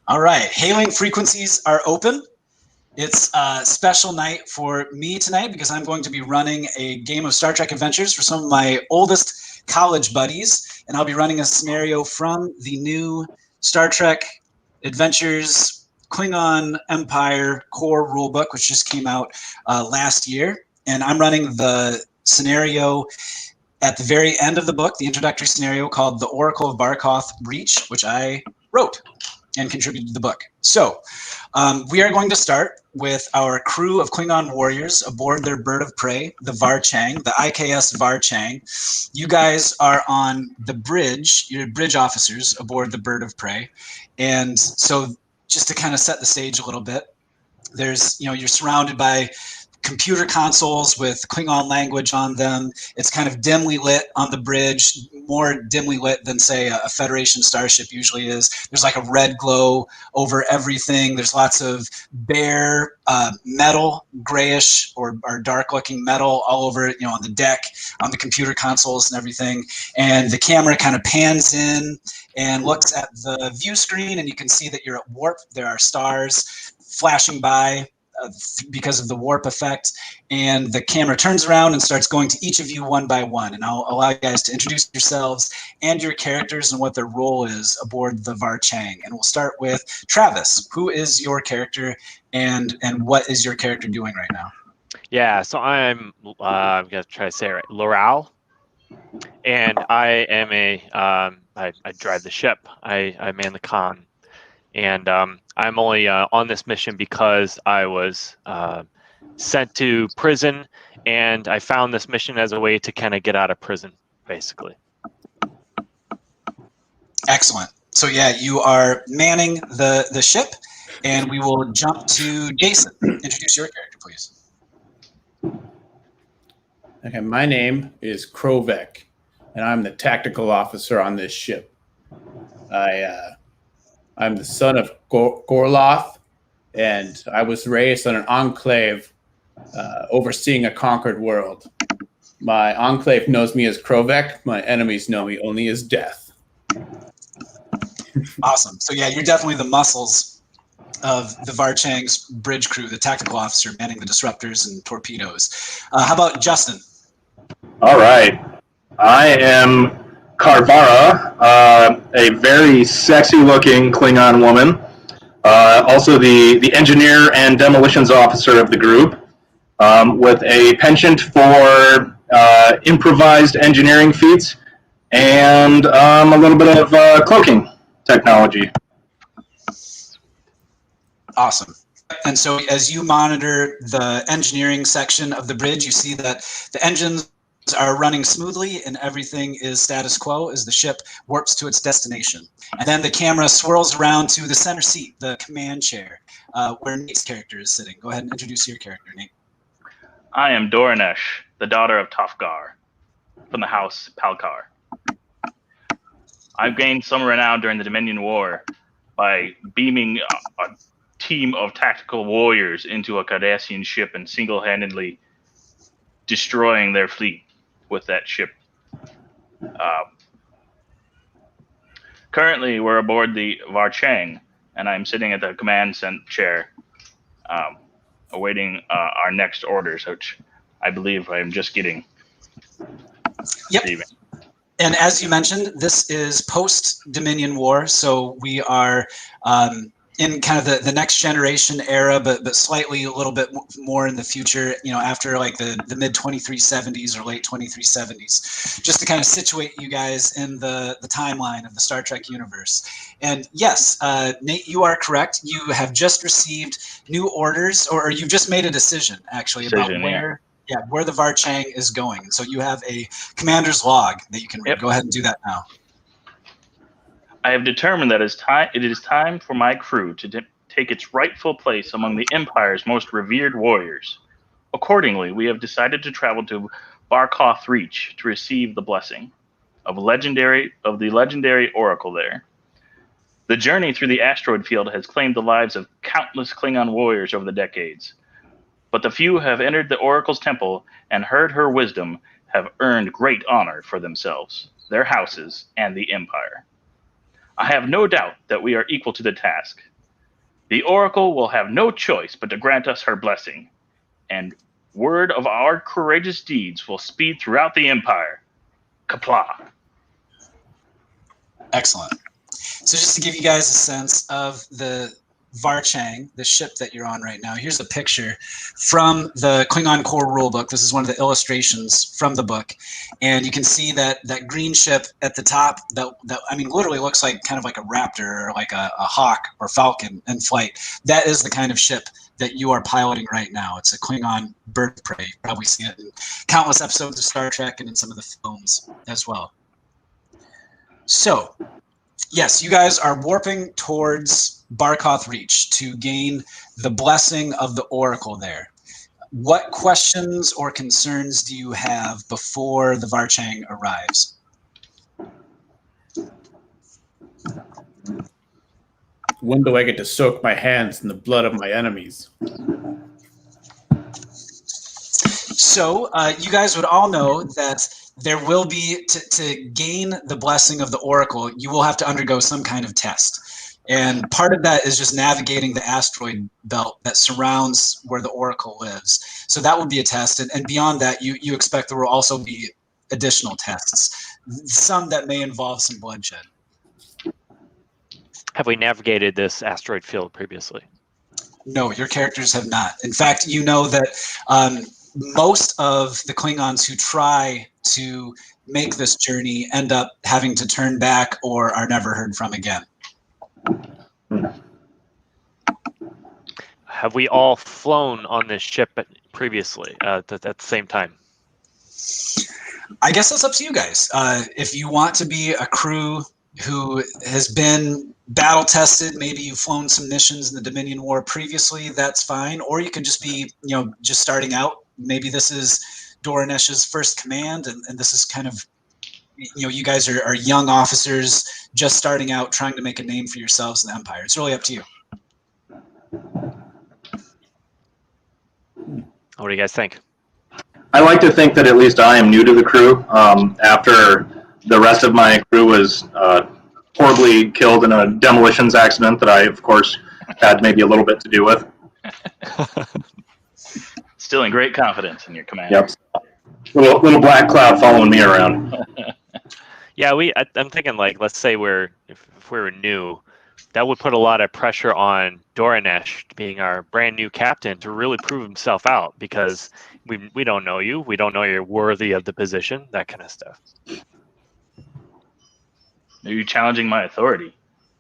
All right, hailing frequencies are open. It's a special night for me tonight because I'm going to be running a game of Star Trek Adventures for some of my oldest college buddies, and I'll be running a scenario from the new Star Trek Adventures Klingon Empire core rulebook, which just came out last year. And I'm running the scenario at the very end of the book, the introductory scenario called The Oracle of Barkoth Breach, which I wrote and contributed to the book. So we are going to start with our crew of Klingon warriors aboard their bird of prey, the Var'Chang, the IKS Var'Chang. You guys are on the bridge, you're bridge officers aboard the bird of prey. And so just to kind of set the stage a little bit, there's, you're surrounded by computer consoles with Klingon language on them. It's kind of dimly lit on the bridge, more dimly lit than, say, a Federation starship usually is. There's like a red glow over everything. There's lots of bare metal, grayish or dark-looking metal all over, on the deck, on the computer consoles and everything. And the camera kind of pans in and looks at the view screen, and you can see that you're at warp. There are stars flashing by because of the warp effect, and the camera turns around and starts going to each of you one by one, and I'll allow you guys to introduce yourselves and your characters and what their role is aboard the Var'Chang. And we'll start with Travis. Who is your character, and what is your character doing right now? Yeah, so I'm gonna try to say it right, Lural, and I am I drive the ship. I man the con. And I'm only on this mission because I was sent to prison, and I found this mission as a way to kind of get out of prison, basically. Excellent. So yeah, you are manning the ship, and we will jump to Jason. Introduce your character, please. Okay, my name is Krovek, and I'm the tactical officer on this ship. I'm the son of Gorloth, and I was raised on an enclave overseeing a conquered world. My enclave knows me as Krovek. My enemies know me only as Death. Awesome. So yeah, you're definitely the muscles of the Var'Chang's bridge crew, the tactical officer manning the disruptors and torpedoes. How about Justin? All right. I am Karvara, a very sexy-looking Klingon woman, also the engineer and demolitions officer of the group, with a penchant for improvised engineering feats and a little bit of cloaking technology. Awesome. And so as you monitor the engineering section of the bridge, you see that the engines are running smoothly and everything is status quo as the ship warps to its destination. And then the camera swirls around to the center seat, the command chair, where Nate's character is sitting. Go ahead and introduce your character, Nate. I am Doranesh, the daughter of Tofgar, from the house Palkar. I've gained some renown during the Dominion War by beaming a team of tactical warriors into a Cardassian ship and single-handedly destroying their fleet with that ship. Currently, we're aboard the Var'Chang, and I'm sitting at the command chair, awaiting our next orders, which I believe I'm just getting. Yep. And as you mentioned, this is post-Dominion War, so we are in kind of the next generation era, but slightly a little bit more in the future, after like the mid 2370s or late 2370s, just to kind of situate you guys in the timeline of the Star Trek universe. And yes, Nate, you are correct. You have just received new orders, or you've just made a decision actually about where the Var'Chang is going. So you have a commander's log that you can read. Yep. Go ahead and do that now. I have determined that it is time for my crew to take its rightful place among the Empire's most revered warriors. Accordingly, we have decided to travel to Barkoth Reach to receive the blessing of the legendary oracle there. The journey through the asteroid field has claimed the lives of countless Klingon warriors over the decades, but the few who have entered the oracle's temple and heard her wisdom have earned great honor for themselves, their houses, and the Empire. I have no doubt that we are equal to the task. The Oracle will have no choice but to grant us her blessing, and word of our courageous deeds will speed throughout the Empire. Qapla'. Excellent. So just to give you guys a sense of the Var'Chang, the ship that you're on right now, here's a picture from the Klingon core rulebook. This is one of the illustrations from the book, and you can see that green ship at the top that I mean literally looks like kind of like a raptor or like a hawk or falcon in flight. That is the kind of ship that you are piloting right now. It's a Klingon bird of prey. You've probably seen it in countless episodes of Star Trek and in some of the films as well. So, yes, you guys are warping towards Barkoth Reach to gain the blessing of the Oracle there. What questions or concerns do you have before the Var'Chang arrives? When do I get to soak my hands in the blood of my enemies? So you guys would all know that there will be, to gain the blessing of the Oracle, you will have to undergo some kind of test. And part of that is just navigating the asteroid belt that surrounds where the Oracle lives. So that will be a test. And beyond that, you expect there will also be additional tests, some that may involve some bloodshed. Have we navigated this asteroid field previously? No, your characters have not. In fact, you know that most of the Klingons who try to make this journey end up having to turn back or are never heard from again. Have we all flown on this ship previously at the same time? I guess that's up to you guys. If you want to be a crew who has been battle tested, maybe you've flown some missions in the Dominion War previously, that's fine. Or you could just be, just starting out. Maybe this is Doranesh's first command, and this is kind of, you guys are young officers just starting out, trying to make a name for yourselves in the Empire. It's really up to you. What do you guys think? I like to think that at least I am new to the crew. After the rest of my crew was horribly killed in a demolitions accident that I, of course, had maybe a little bit to do with. Still in great confidence in your command. Yep. Little black cloud following me around. Yeah, I'm thinking, like, let's say if we were new, that would put a lot of pressure on Doranesh, being our brand new captain, to really prove himself out, because we don't know you, we don't know you're worthy of the position, that kind of stuff. Are you challenging my authority,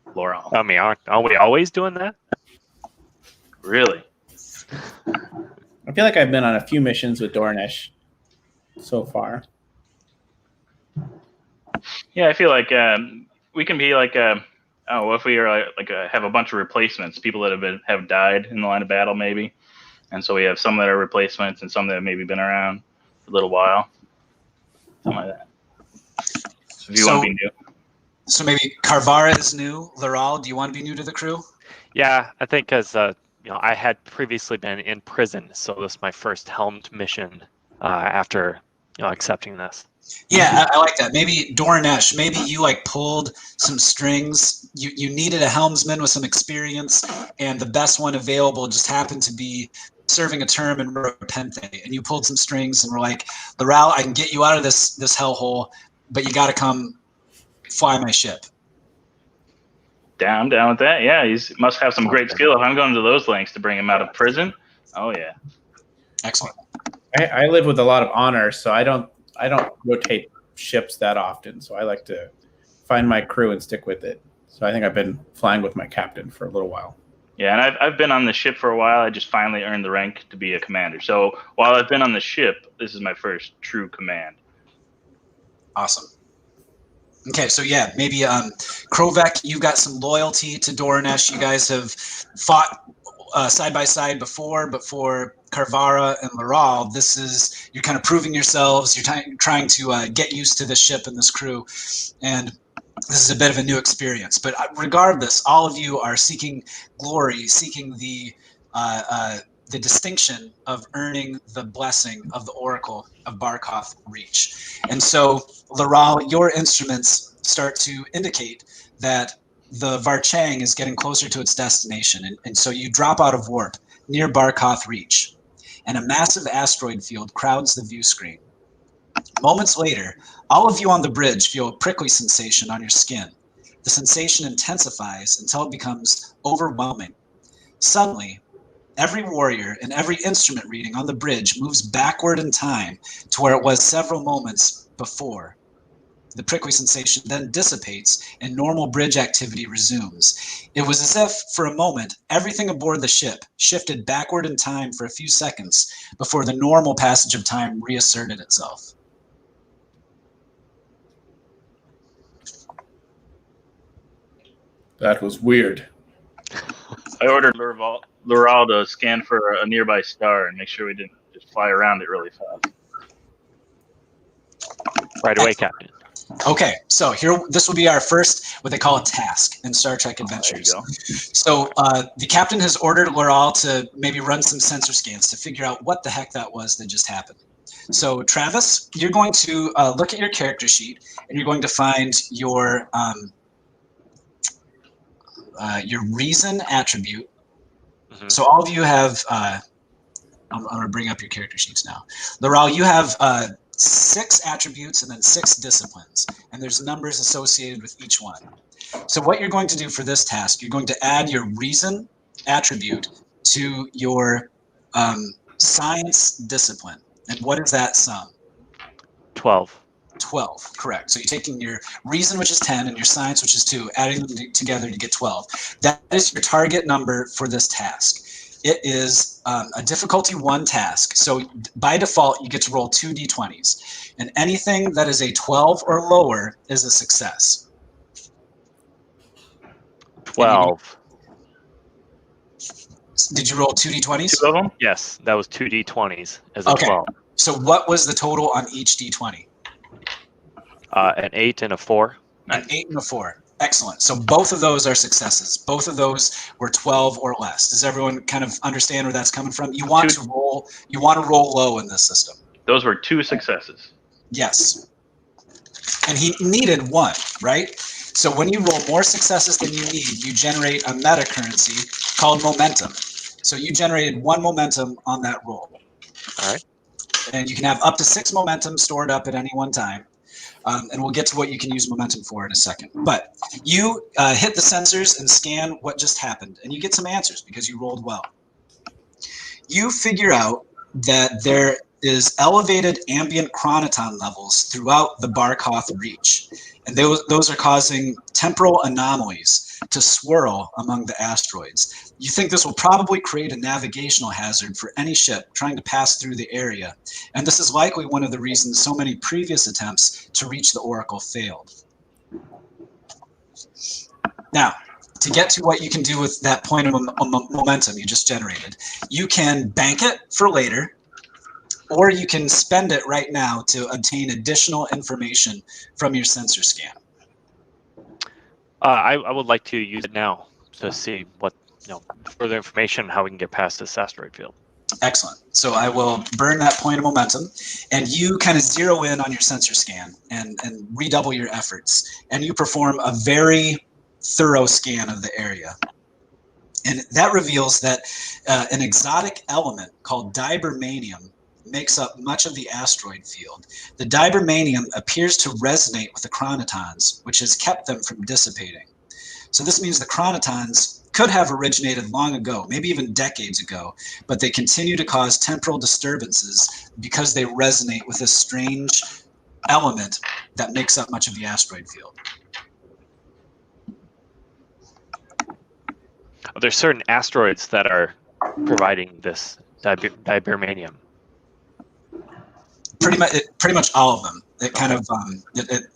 Lural? I mean, aren't we always doing that? Really? I feel like I've been on a few missions with Doranesh so far. Yeah, I feel like we can be like, if we are have a bunch of replacements, people that have died in the line of battle, maybe, and so we have some that are replacements and some that have maybe been around for a little while, something like that. So if you want to be new. So maybe Karvara is new. Lural, do you want to be new to the crew? Yeah, I think because I had previously been in prison, so this is my first helmed mission after accepting this. Yeah, I like that. Maybe Doranesh, maybe you pulled some strings. You needed a helmsman with some experience, and the best one available just happened to be serving a term in Repente, and you pulled some strings and were like, Lural, I can get you out of this hellhole, but you got to come fly my ship. Down with that. Yeah, he must have some great skill. If I'm going to those lengths to bring him out of prison, oh yeah. Excellent. I live with a lot of honor, so I don't rotate ships that often. So I like to find my crew and stick with it. So I think I've been flying with my captain for a little while. Yeah, and I've been on the ship for a while. I just finally earned the rank to be a commander. So while I've been on the ship, this is my first true command. Awesome. Okay, so yeah, maybe Krovek, you've got some loyalty to Doranesh. You guys have fought side by side before, but for Karvara and Lural, you're kind of proving yourselves. You're trying to get used to this ship and this crew, and this is a bit of a new experience. But regardless, all of you are seeking glory, seeking the distinction of earning the blessing of the Oracle of Barkoth Reach. And so, Lural, your instruments start to indicate that the Var'Chang is getting closer to its destination, and so you drop out of warp near Barkoth Reach, and a massive asteroid field crowds the view screen. Moments later, all of you on the bridge feel a prickly sensation on your skin. The sensation intensifies until it becomes overwhelming. Suddenly, every warrior and every instrument reading on the bridge moves backward in time to where it was several moments before. The prickly sensation then dissipates and normal bridge activity resumes. It was as if, for a moment, everything aboard the ship shifted backward in time for a few seconds before the normal passage of time reasserted itself. That was weird. I ordered Lural to scan for a nearby star and make sure we didn't just fly around it really fast. Right away, Captain. Okay, so here, this will be our first, what they call a task in Star Trek Adventures. There you So the captain has ordered Lural to maybe run some sensor scans to figure out what the heck that was that just happened. So Travis, you're going to look at your character sheet, and you're going to find your reason attribute. Mm-hmm. So all of you have, I'm going to bring up your character sheets now. Lural, you have 6 attributes and then 6 disciplines, and there's numbers associated with each one. So what you're going to do for this task, you're going to add your reason attribute to your science discipline. And what is that sum? 12. 12, correct. So you're taking your reason, which is 10, and your science, which is 2, adding them together to get 12. That is your target number for this task. It is a difficulty 1 task. So by default, you get to roll 2 d20s. And anything that is a 12 or lower is a success. 12. Did you roll 2 d20s? 2 of them? Yes, that was 2 d20s as a Okay. 12. So what was the total on each d20? An 8 and a 4. An 8 and a 4. Excellent. So both of those are successes. Both of those were 12 or less. Does everyone kind of understand where that's coming from? You want to roll low in this system. Those were 2 successes. Yes. And he needed 1, right? So when you roll more successes than you need, you generate a meta currency called momentum. So you generated 1 momentum on that roll. All right. And you can have up to 6 momentum stored up at any one time. And we'll get to what you can use momentum for in a second. But you hit the sensors and scan what just happened, and you get some answers because you rolled well. You figure out that there is elevated ambient chronoton levels throughout the Barkoth Reach, and those are causing temporal anomalies to swirl among the asteroids. You think this will probably create a navigational hazard for any ship trying to pass through the area, and this is likely one of the reasons so many previous attempts to reach the Oracle failed. Now, to get to what you can do with that point of momentum you just generated, you can bank it for later, or you can spend it right now to obtain additional information from your sensor scan. I would like to use it now to see what, further information on how we can get past this asteroid field. Excellent. So I will burn that point of momentum, and you kind of zero in on your sensor scan and redouble your efforts, and you perform a very thorough scan of the area. And that reveals that an exotic element called dibermanium makes up much of the asteroid field. The dibermanium appears to resonate with the chronotons, which has kept them from dissipating. So this means the chronotons could have originated long ago, maybe even decades ago, but they continue to cause temporal disturbances because they resonate with this strange element that makes up much of the asteroid field. Are there certain asteroids that are providing this dibermanium? Pretty much all of them. It kind of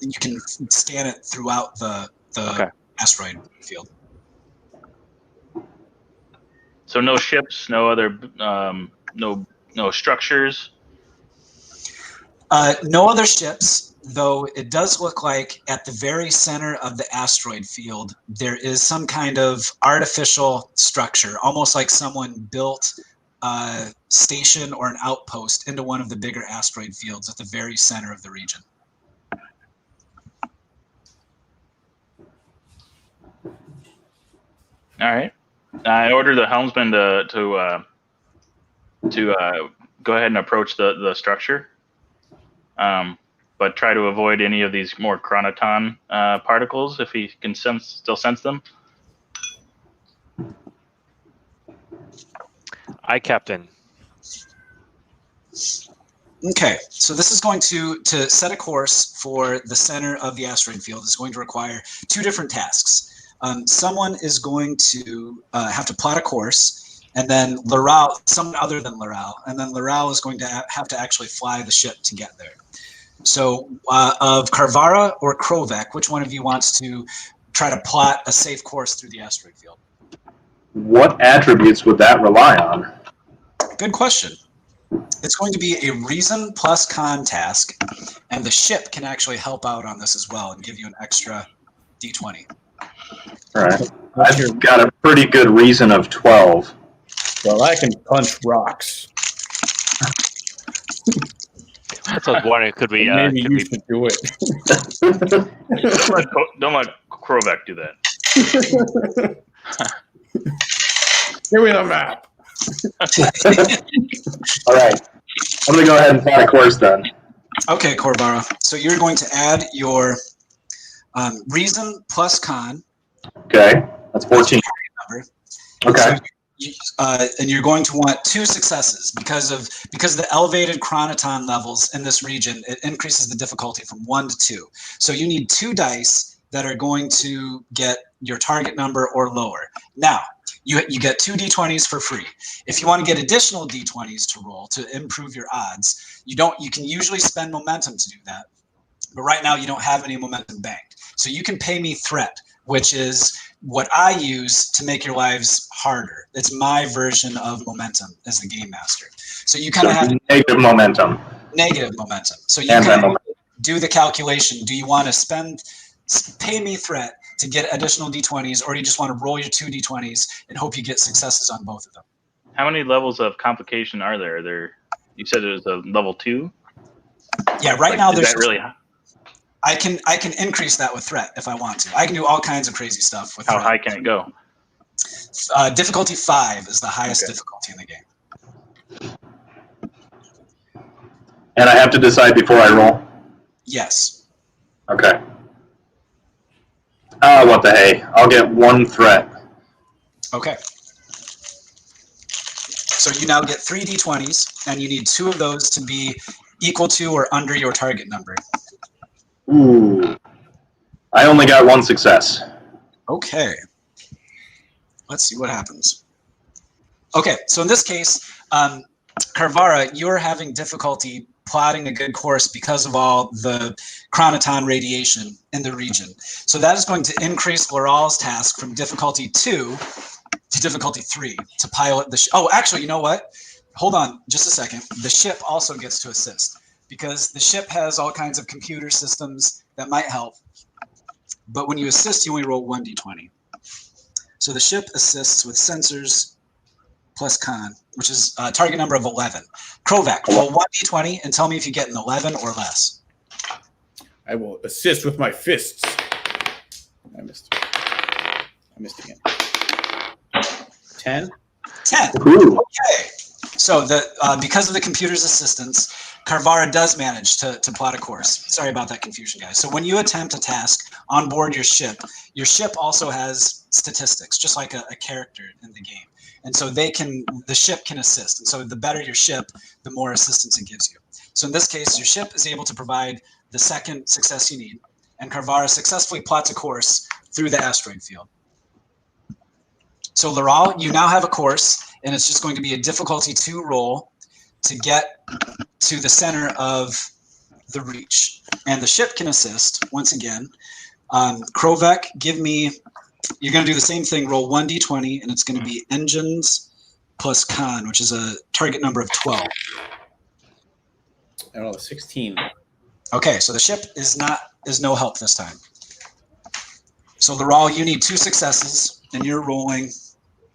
you can scan it throughout the asteroid field. So no ships, no other, no structures. No other ships, though it does look like at the very center of the asteroid field there is some kind of artificial structure, almost like someone built a station or an outpost into one of the bigger asteroid fields at the very center of the region. All right. I order the helmsman to go ahead and approach the structure, but try to avoid any of these more chronoton particles if he can still sense them. Aye, Captain. Okay, so this is going to set a course for the center of the asteroid field. Is going to require two different tasks. Someone is going to have to plot a course, and then Lural, someone other than Lural, and then Lural is going to have to actually fly the ship to get there. So of Karvara or Krovek, which one of you wants to try to plot a safe course through the asteroid field? What attributes would that rely on? Good question. It's going to be a reason plus con task, and the ship can actually help out on this as well and give you an extra d20. All right. I've got a pretty good reason of 12. Well, I can punch rocks. That's what I was wondering. Could we? Maybe Could you we? should do it. Don't let Krovek do that. Give me the map. All right. I'm going to go ahead and plot a course then. Okay, Karvara. So you're going to add your reason plus con. Okay. That's 14. Number. Okay. And you're going to want two successes because of the elevated chronoton levels in this region. It increases the difficulty from 1 to 2. So you need 2 dice that are going to get your target number or lower. Now, you get 2 d20s for free. If you want to get additional d20s to roll to improve your odds, you can usually spend momentum to do that. But right now you don't have any momentum banked. So you can pay me threat, which is what I use to make your lives harder. It's my version of momentum as the game master. So you kind of have negative momentum. Negative momentum. So you can do the calculation. Do you want to pay me threat to get additional d20s, or do you just want to roll your 2 d20s and hope you get successes on both of them? How many levels of complication are there? You said it was a level 2? Yeah, right now there's that really high? I can increase that with threat if I want to. I can do all kinds of crazy stuff with How threat. high can it go? Difficulty 5 is the highest difficulty in the game. And I have to decide before I roll? Yes. Okay. What the hey? I'll get 1 threat. Okay. So you now get 3 d20s, and you need 2 of those to be equal to or under your target number. Ooh. I only got 1 success. Okay. Let's see what happens. Okay, so in this case, Karvara, you're having difficulty plotting a good course because of all the chronoton radiation in the region. So that is going to increase Lural's task from difficulty 2 to difficulty 3 to pilot the ship. Oh, actually, you know what? Hold on just a second. The ship also gets to assist because the ship has all kinds of computer systems that might help. But when you assist, you only roll 1 d20. So the ship assists with sensors plus con, which is a target number of 11. Krovek, roll 1 d20 and tell me if you get an 11 or less. I will assist with my fists. I missed again. 10? 10. Ooh. Okay. So because of the computer's assistance, Karvara does manage to plot a course. Sorry about that confusion, guys. So when you attempt a task on board your ship also has statistics, just like a character in the game. And so the ship can assist. And so the better your ship, the more assistance it gives you. So in this case, your ship is able to provide the second success you need, and Karvara successfully plots a course through the asteroid field. So Lural, you now have a course, and it's just going to be a difficulty 2 roll to get to the center of the reach. And the ship can assist, once again. Krovek, you're going to do the same thing, roll 1 d20, and it's going to be engines plus con, which is a target number of 12. I rolled a 16. Okay, so the ship is no help this time. So Lural, you need 2 successes, and you're rolling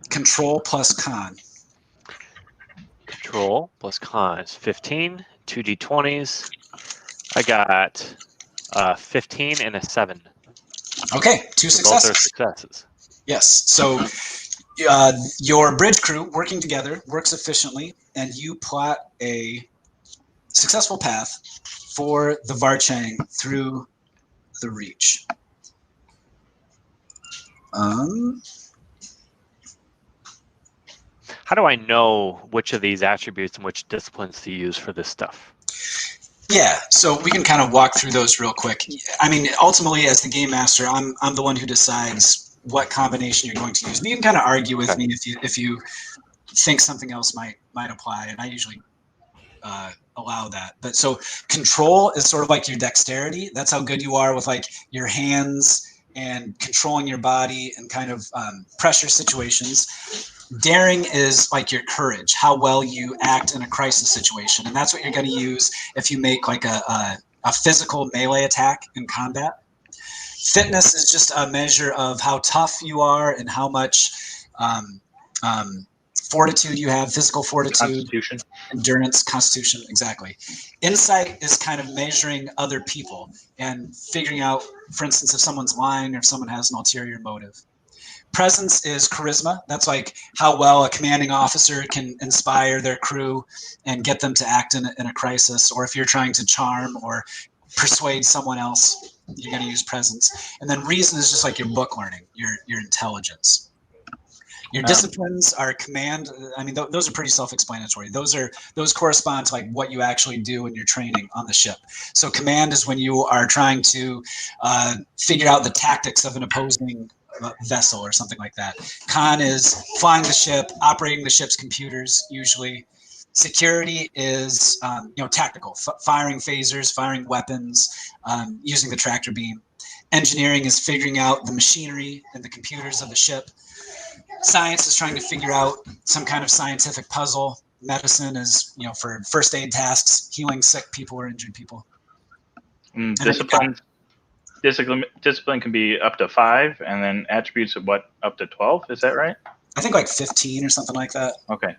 control plus con. Control plus con is 15. 2 d20s. I got 15 and a 7. Okay, 2 So both are successes. successes. Yes. So your bridge crew working together works efficiently, and you plot a successful path for the Var'Chang through the Reach. How do I know which of these attributes and which disciplines to use for this stuff? Yeah, so we can kind of walk through those real quick. I mean, ultimately, as the game master, I'm the one who decides what combination you're going to use. But you can kind of argue with me if you think something else might apply, and I usually allow that. But so control is sort of like your dexterity. That's how good you are with like your hands and controlling your body and kind of pressure situations. Daring is like your courage, how well you act in a crisis situation. And that's what you're going to use if you make like a physical melee attack in combat. Fitness is just a measure of how tough you are and how much fortitude you have, physical fortitude, Constitution. endurance, constitution, exactly. Insight is kind of measuring other people and figuring out, for instance, if someone's lying or if someone has an ulterior motive. Presence is charisma. That's like how well a commanding officer can inspire their crew and get them to act in a crisis. Or if you're trying to charm or persuade someone else, you're going to use presence. And then reason is just like your book learning, your intelligence. Your disciplines are command. I mean, those are pretty self-explanatory. Those correspond to like what you actually do in your training on the ship. So command is when you are trying to figure out the tactics of an opposing vessel or something like that. Con is flying the ship, operating the ship's computers usually. Security is tactical, firing phasers, firing weapons, using the tractor beam. Engineering is figuring out the machinery and the computers of the ship. Science is trying to figure out some kind of scientific puzzle. Medicine is, for first aid tasks, healing sick people or injured people. Discipline can be up to 5, and then attributes of up to 12? Is that right? I think like 15 or something like that. Okay.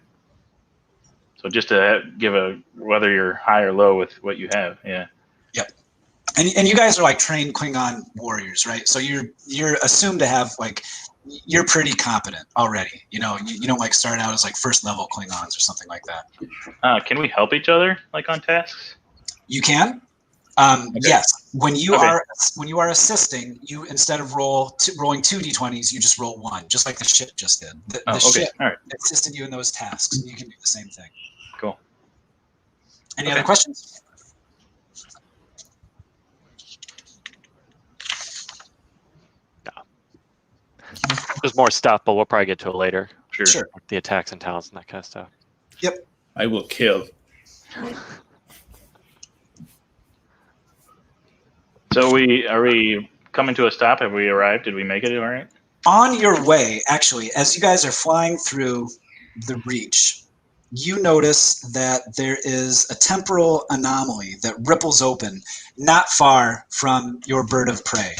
So just to give whether you're high or low with what you have, yeah. Yep. And you guys are like trained Klingon warriors, right? So you're assumed to have like, you're pretty competent already. You don't like start out as like first level Klingons or something like that. Can we help each other like on tasks? You can. Okay. Yes. When you are assisting, you instead of rolling 2 d20s, you just roll 1, just like the ship just did. The ship assisted you in those tasks. You can do the same thing. Cool. Any other questions? No. There's more stuff, but we'll probably get to it later. Sure. The attacks and talents and that kind of stuff. Yep. I will kill. So are we coming to a stop? Have we arrived? Did we make it all right? On your way, actually, as you guys are flying through the Reach, you notice that there is a temporal anomaly that ripples open not far from your bird of prey.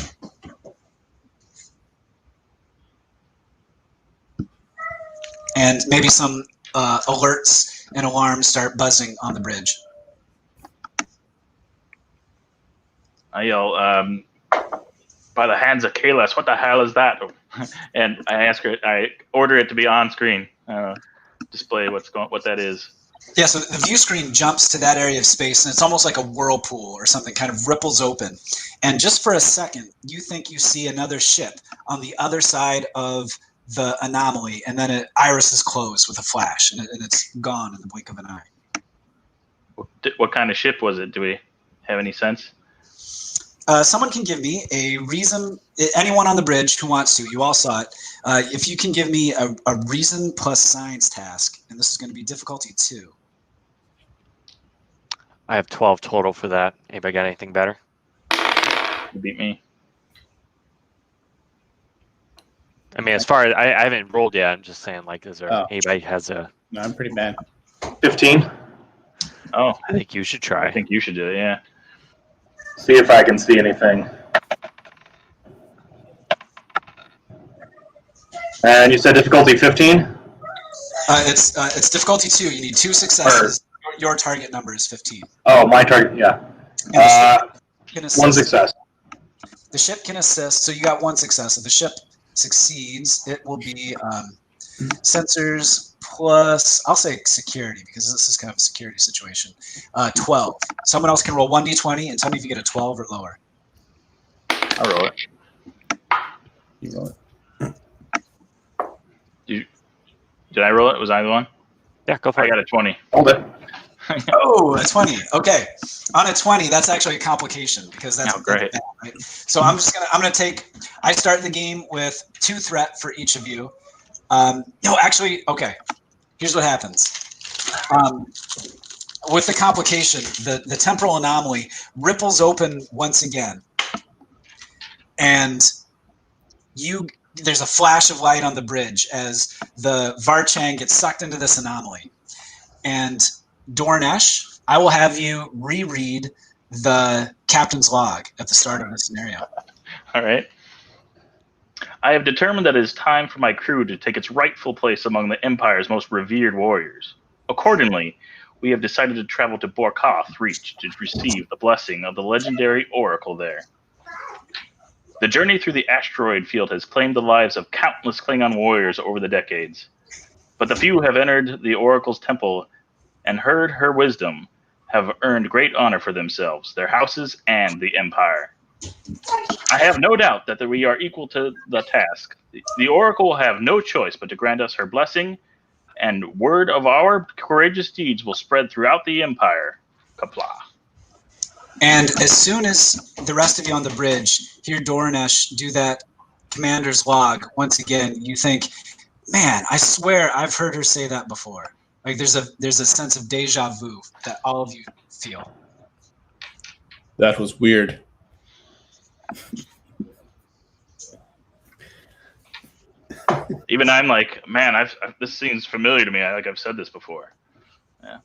And maybe some alerts and alarms start buzzing on the bridge. I yell, by the hands of Kalas, what the hell is that? And I order it to be on screen, display what that is. Yeah, so the view screen jumps to that area of space, and it's almost like a whirlpool or something, kind of ripples open. And just for a second, you think you see another ship on the other side of the anomaly, and then iris is closed with a flash, and it's gone in the blink of an eye. What kind of ship was it? Do we have any sense? Someone can give me a reason, anyone on the bridge who wants to, you all saw it. If you can give me a reason plus science task, and this is going to be difficulty 2. I have 12 total for that. Anybody got anything better? You beat me. I mean, as far as I haven't rolled yet, I'm just saying, like, is there anybody has a? No, I'm pretty bad. 15. Oh, I think you should try. I think you should do it. Yeah. See if I can see anything. And you said difficulty 15? It's difficulty 2. You need 2 successes. Your target number is 15. Oh, my target, yeah. One success. The ship can assist, so you got 1 success. If the ship succeeds, it will be Sensors plus, I'll say security, because this is kind of a security situation. 12. Someone else can roll 1d20 and tell me if you get a 12 or lower. I'll roll it. You roll it. Did I roll it? Was I the one? Yeah, go for I it. got a 20. Hold it. Oh, a 20. Okay. On a 20, that's actually a complication because that's great. bad, right? So I'm gonna take, I start the game with 2 threat for each of you. No, actually, okay. Here's what happens. With the complication, the temporal anomaly ripples open once again. And there's a flash of light on the bridge as the Var'Chang gets sucked into this anomaly. And Doranesh, I will have you reread the captain's log at the start of the scenario. All right. I have determined that it is time for my crew to take its rightful place among the Empire's most revered warriors. Accordingly, we have decided to travel to Var'Chang Reach to receive the blessing of the legendary oracle there. The journey through the asteroid field has claimed the lives of countless Klingon warriors over the decades. But the few who have entered the oracle's temple and heard her wisdom have earned great honor for themselves, their houses, and the Empire. I have no doubt that we are equal to the task. The oracle will have no choice but to grant us her blessing, and word of our courageous deeds will spread throughout the Empire. Kapla. And as soon as the rest of you on the bridge hear Doranesh do that commander's log, once again, you think, man, I swear I've heard her say that before. Like there's a sense of deja vu that all of you feel. That was weird. Even I'm like, man, this seems familiar to me. I've said this before. Yeah.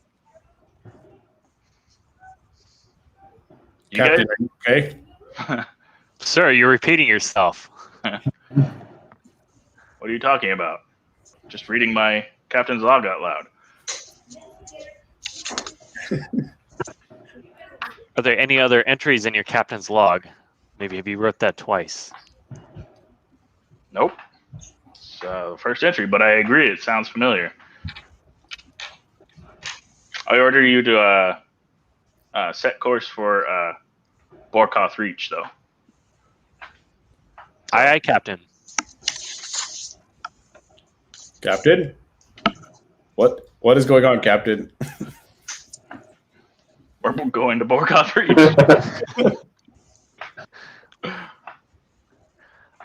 You Captain, are you okay? Sir, you're repeating yourself. What are you talking about? Just reading my captain's log out loud. Are there any other entries in your captain's log? Maybe have you wrote that twice? Nope. It's the first entry, but I agree. It sounds familiar. I order you to set course for Var'Chang Reach, though. Aye, aye, Captain. Captain? What is going on, Captain? We're going to Var'Chang Reach.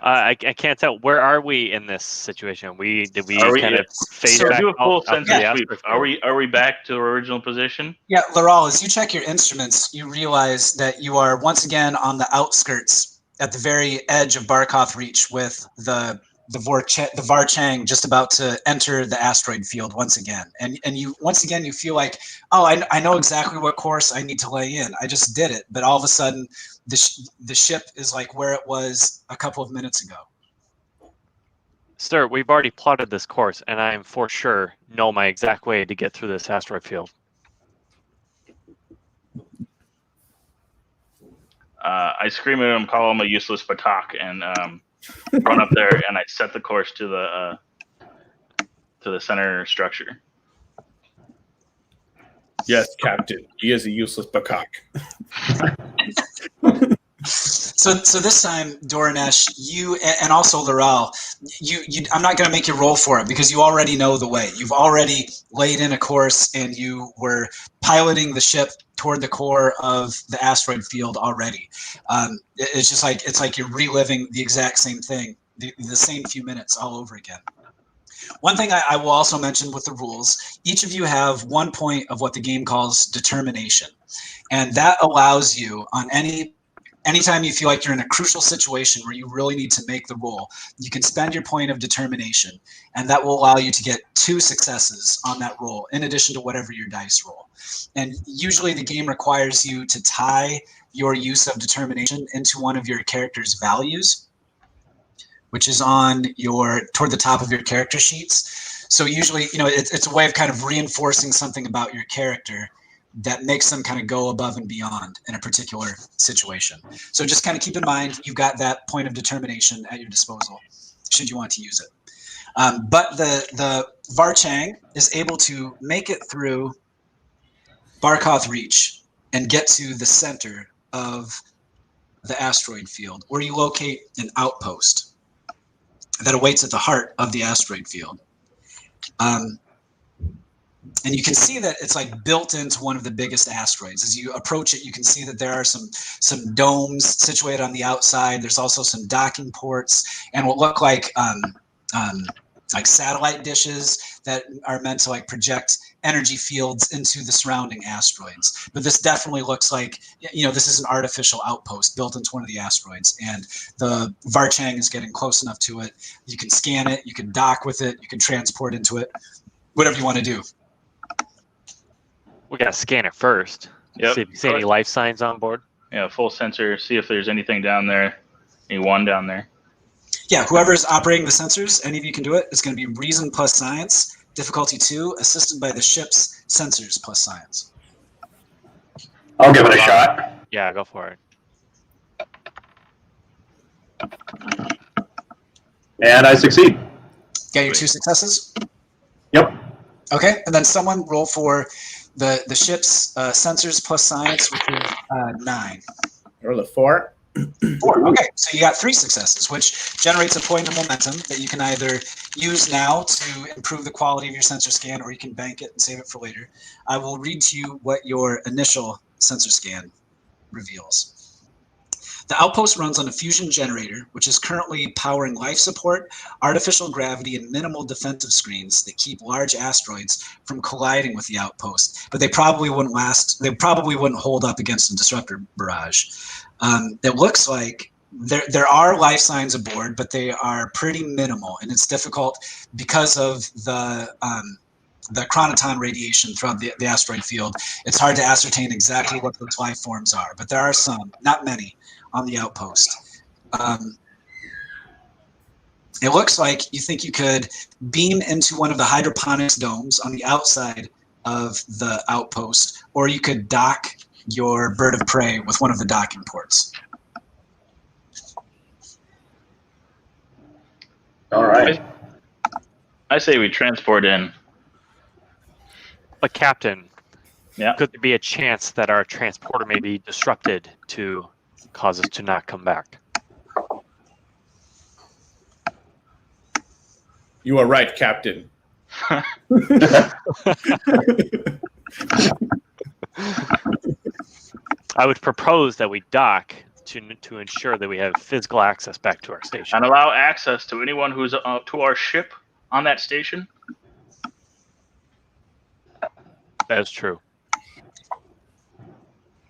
I can't tell. Where are we in this situation? Did we kind of fade So back Do a full out to the sensor sweep. asteroid? Are we back to our original position? Yeah, Lural, as you check your instruments, you realize that you are once again on the outskirts at the very edge of Var'Chang Reach with the Var'Chang just about to enter the asteroid field once again. And you once again you feel like, oh, I know exactly what course I need to lay in. I just did it. But all of a sudden the ship is like where it was a couple of minutes ago. Sir, we've already plotted this course, and I am for sure know my exact way to get through this asteroid field. I scream at him, call him a useless batak, and run up there, and I set the course to the center structure. Yes, Captain. He is a useless bakak. So this time, Doranesh, you and also Lural, I'm not going to make you roll for it because you already know the way. You've already laid in a course and you were piloting the ship toward the core of the asteroid field already. It's just like you're reliving the exact same thing, the same few minutes all over again. One thing I will also mention with the rules, each of you have 1 point of what the game calls determination, and that allows you on anytime you feel like you're in a crucial situation where you really need to make the roll, you can spend your point of determination, and that will allow you to get 2 successes on that roll, in addition to whatever your dice roll. And usually the game requires you to tie your use of determination into one of your character's values, which is toward the top of your character sheets. So usually, it's a way of kind of reinforcing something about your character that makes them kind of go above and beyond in a particular situation. So just kind of keep in mind, you've got that point of determination at your disposal, should you want to use it. But the Var'Chang is able to make it through Barkoth Reach and get to the center of the asteroid field, where you locate an outpost that awaits at the heart of the asteroid field. And you can see that it's like built into one of the biggest asteroids. As you approach it, you can see that there are some domes situated on the outside. There's also some docking ports and what look like satellite dishes that are meant to like project energy fields into the surrounding asteroids. But this definitely looks like, this is an artificial outpost built into one of the asteroids, and the Var'Chang is getting close enough to it. You can scan it, you can dock with it, you can transport into it, whatever you want to do. We gotta scan it first. Yep. See any life signs on board. Yeah, full sensor. See if there's anything down there. Anyone down there. Yeah, whoever's operating the sensors, any of you can do it. It's going to be reason plus science, difficulty 2, assisted by the ship's sensors plus science. I'll give it a shot. Yeah, go for it. And I succeed. Got your 2 successes? Yep. Okay, and then someone roll for the ship's sensors plus science, which is 9. Roll a 4. 4. Okay, so you got 3 successes, which generates a point of momentum that you can either use now to improve the quality of your sensor scan, or you can bank it and save it for later. I will read to you what your initial sensor scan reveals. The outpost runs on a fusion generator, which is currently powering life support, artificial gravity, and minimal defensive screens that keep large asteroids from colliding with the outpost. But they probably wouldn't last. They probably wouldn't hold up against a disruptor barrage. It looks like there are life signs aboard, but they are pretty minimal, and it's difficult because of the chronoton radiation throughout the asteroid field. It's hard to ascertain exactly what those life forms are, but there are some, not many, on the outpost. It looks like you think you could beam into one of the hydroponics domes on the outside of the outpost, or you could dock your bird of prey with one of the docking ports. All right. I say we transport in. But Captain, Yeah. could there be a chance that our transporter may be disrupted to cause us to not come back? You are right, Captain. I would propose that we dock to ensure that we have physical access back to our station. And allow access to anyone who's to our ship on that station. That is true.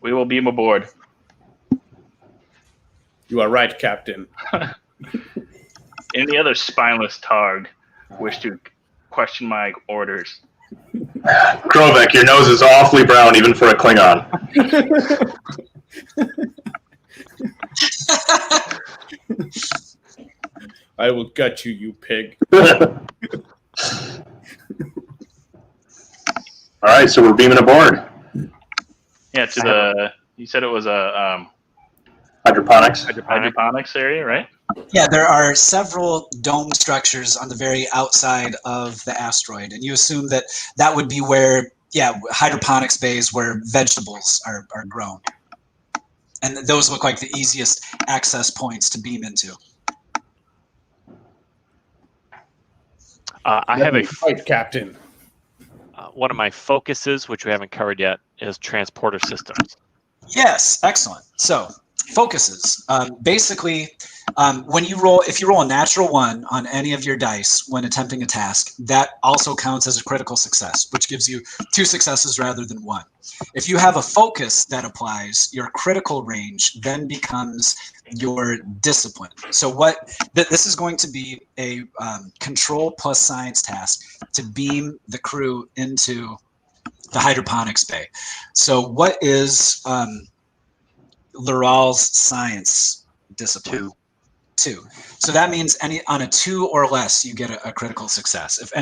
We will beam aboard. You are right, Captain. Any other spineless targ wish to question my orders? Krovek, your nose is awfully brown even for a Klingon. I will gut you, you pig. All right, so we're beaming aboard. Yeah, to the. You said it was a Hydroponics. hydroponics area, right? Yeah, there are several dome structures on the very outside of the asteroid, and you assume that that would be where, hydroponics bays where vegetables are grown. And those look like the easiest access points to beam into. I have a right, Captain. one of my focuses, which we haven't covered yet, is transporter systems. Yes, excellent. So, focuses. Basically, if you roll a natural 1 on any of your dice when attempting a task, that also counts as a critical success, which gives you 2 successes rather than 1. If you have a focus that applies, your critical range then becomes your discipline. So this is going to be a control plus science task to beam the crew into the hydroponics bay. So what is Lural's science discipline? 2. So that means on a 2 or less, you get a critical success. If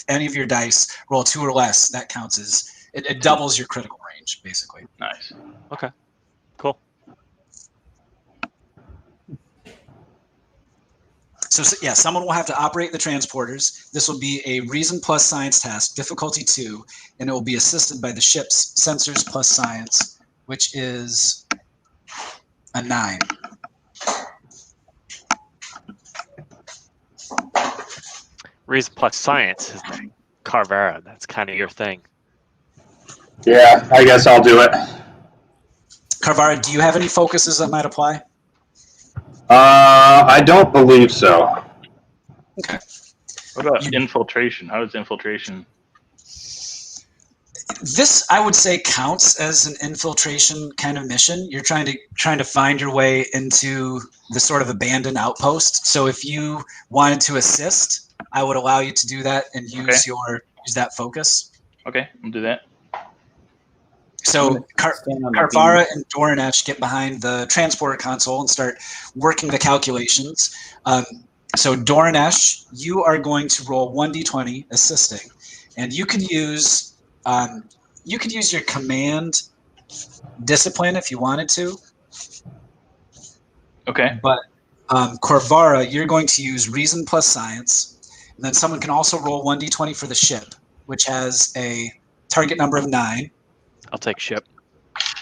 any of your dice roll 2 or less, that counts as it doubles your critical range, basically. Nice. Okay, cool. yeah, someone will have to operate the transporters. This will be a reason plus science task, difficulty 2, and it will be assisted by the ship's sensors plus science, which is a 9. Reason plus science is Karvara. That's kind of your thing. Yeah, I guess I'll do it. Karvara, do you have any focuses that might apply? I don't believe so. Okay. What about infiltration? How does infiltration? This, I would say, counts as an infiltration kind of mission. You're trying to find your way into the sort of abandoned outpost. So if you wanted to assist, I would allow you to do that and use use that focus. Okay, I'll do that. So Karvara and Doranesh get behind the transporter console and start working the calculations. So Doranesh, you are going to roll 1d20 assisting, and you can use your command discipline if you wanted to. Okay. But Karvara, you're going to use reason plus science, and then someone can also roll 1d20 for the ship, which has a target number of 9. I'll take ship.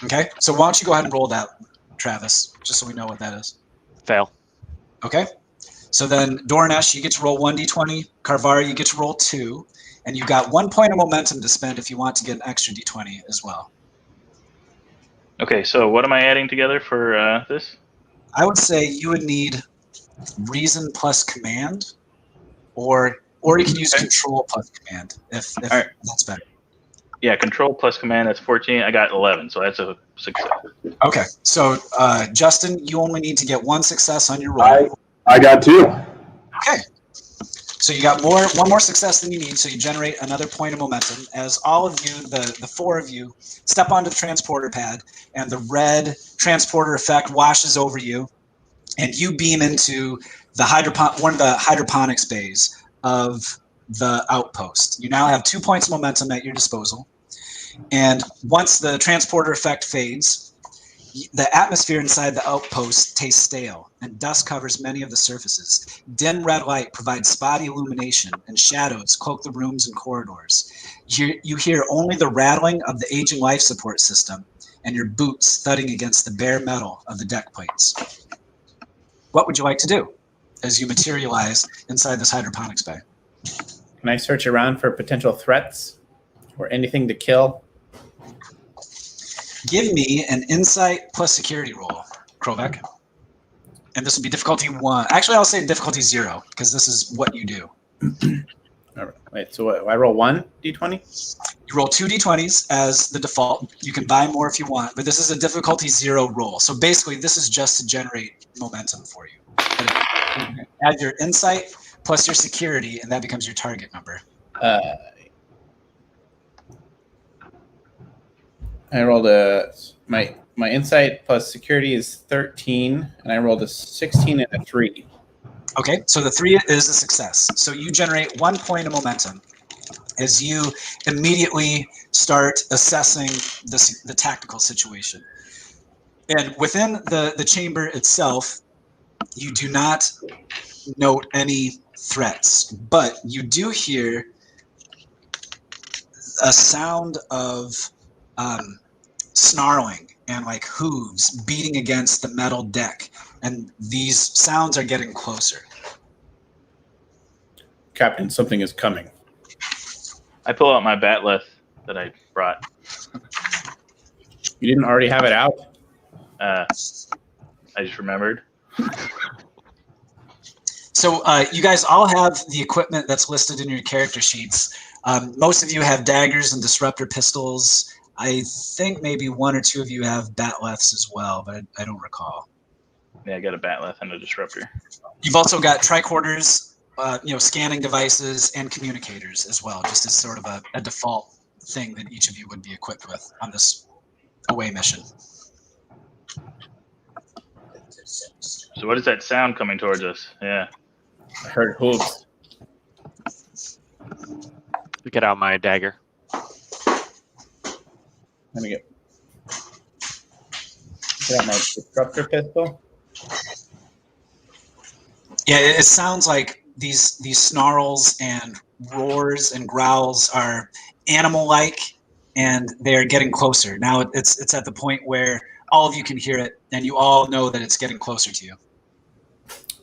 Okay, so why don't you go ahead and roll that, Travis, just so we know what that is. Fail. Okay, so then Doranesh, you get to roll 1d20. Karvara, you get to roll 2. And you've got 1 point of momentum to spend if you want to get an extra d20 as well. Okay, so what am I adding together for this? I would say you would need reason plus command, or you can use control plus command if right. That's better. Yeah, control plus command, that's 14. I got 11, so that's a success. Okay, so Justin, you only need to get 1 success on your roll. I got 2. Okay. So you got one more success than you need, so you generate another point of momentum as all of you, the 4 of you, step onto the transporter pad, and the red transporter effect washes over you, and you beam into one of the hydroponics bays of the outpost. You now have 2 points of momentum at your disposal, and once the transporter effect fades, the atmosphere inside the outpost tastes stale, and dust covers many of the surfaces. Dim red light provides spotty illumination, and shadows cloak the rooms and corridors. You hear only the rattling of the aging life support system and your boots thudding against the bare metal of the deck plates. What would you like to do as you materialize inside this hydroponics bay? Can I search around for potential threats or anything to kill? Give me an insight plus security roll, Krovek. And this will be difficulty 1. Actually, I'll say difficulty 0, because this is what you do. All right. Wait, so what, I roll 1 d20? You roll 2 d20s as the default. You can buy more if you want, but this is a difficulty 0 roll. So basically, this is just to generate momentum for you. Add your insight plus your security, and that becomes your target number. I rolled my insight plus security is 13, and I rolled a 16 and a 3. Okay, so the 3 is a success. So you generate 1 point of momentum as you immediately start assessing the tactical situation. And within the chamber itself, you do not note any threats, but you do hear a sound of snarling and like hooves beating against the metal deck, and these sounds are getting closer. Captain, something is coming. I pull out my batleth that I brought. You didn't already have it out? I just remembered. So you guys all have the equipment that's listed in your character sheets. Most of you have daggers and disruptor pistols. I think maybe 1 or 2 of you have batleths as well, but I don't recall. Yeah, I got a batleth and a disruptor. You've also got tricorders, scanning devices, and communicators as well, just as sort of a default thing that each of you would be equipped with on this away mission. So what is that sound coming towards us? Yeah. I heard hooves. Get out my dagger. Let me get out my disruptor pistol. Yeah, it sounds like these snarls and roars and growls are animal-like, and they are getting closer. Now it's at the point where all of you can hear it, and you all know that it's getting closer to you.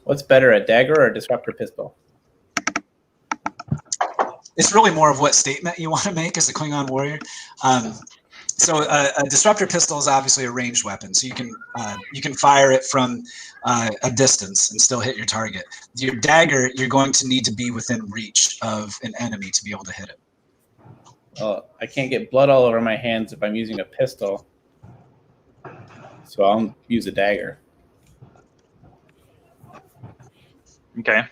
What's better, a dagger or a disruptor pistol? It's really more of what statement you want to make as a Klingon warrior. So a disruptor pistol is obviously a ranged weapon, so you can fire it from a distance and still hit your target. Your dagger, you're going to need to be within reach of an enemy to be able to hit it. Well, I can't get blood all over my hands if I'm using a pistol, so I'll use a dagger. Okay.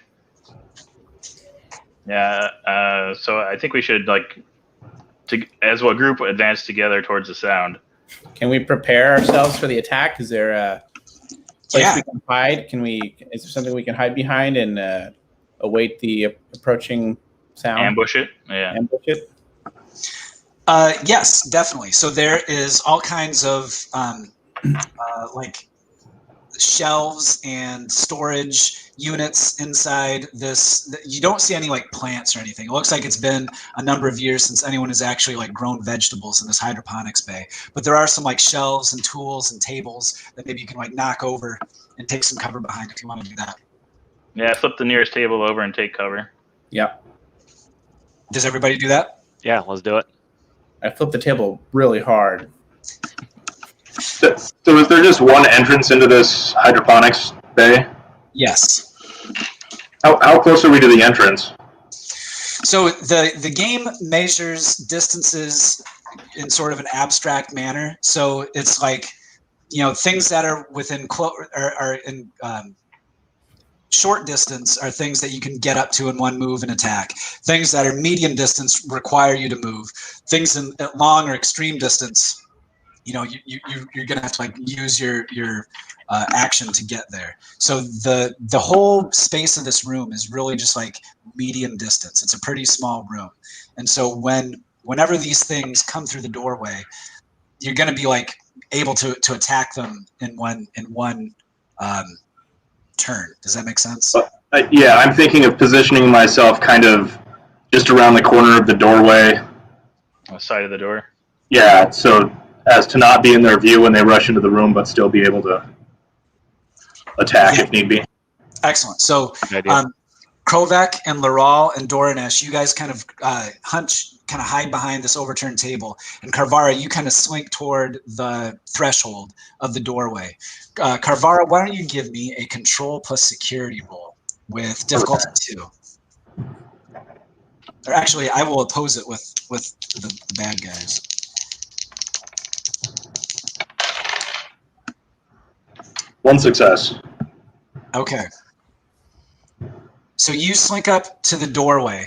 Yeah. So I think we should as a group advance together towards the sound. Can we prepare ourselves for the attack? Is there a place Yeah. we can hide? Is there something we can hide behind and await the approaching sound? Ambush it. Yeah. Ambush it? Yes, definitely. So there is all kinds of like shelves and storage units inside this. You don't see any like plants or anything. It looks like it's been a number of years since anyone has actually like grown vegetables in this hydroponics bay. But there are some like shelves and tools and tables that maybe you can like knock over and take some cover behind if you want to do that. Yeah. Flip the nearest table over and take cover. Yep. Does everybody do that? Yeah, let's do it. I flipped the table really hard. So is there just one entrance into this hydroponics bay? Yes. How close are we to the entrance? So the game measures distances in sort of an abstract manner. So it's like, things that are within are in short distance are things that you can get up to in one move and attack. Things that are medium distance require you to move. Things at long or extreme distance, you're gonna have to like use your action to get there. So the whole space of this room is really just like medium distance. It's a pretty small room, and so whenever these things come through the doorway, you're gonna be like able to attack them in one turn. Does that make sense? Yeah, I'm thinking of positioning myself kind of just around the corner of the doorway. On the side of the door. Yeah, so as to not be in their view when they rush into the room, but still be able to attack if need be. Excellent. So Good idea. Krovek and Lural and Doranesh, you guys kind of hide behind this overturned table, and Karvara, you kind of slink toward the threshold of the doorway. Karvara, why don't you give me a control plus security roll with difficulty 2? Or actually, I will oppose it with the bad guys. One success. Okay. So you slink up to the doorway,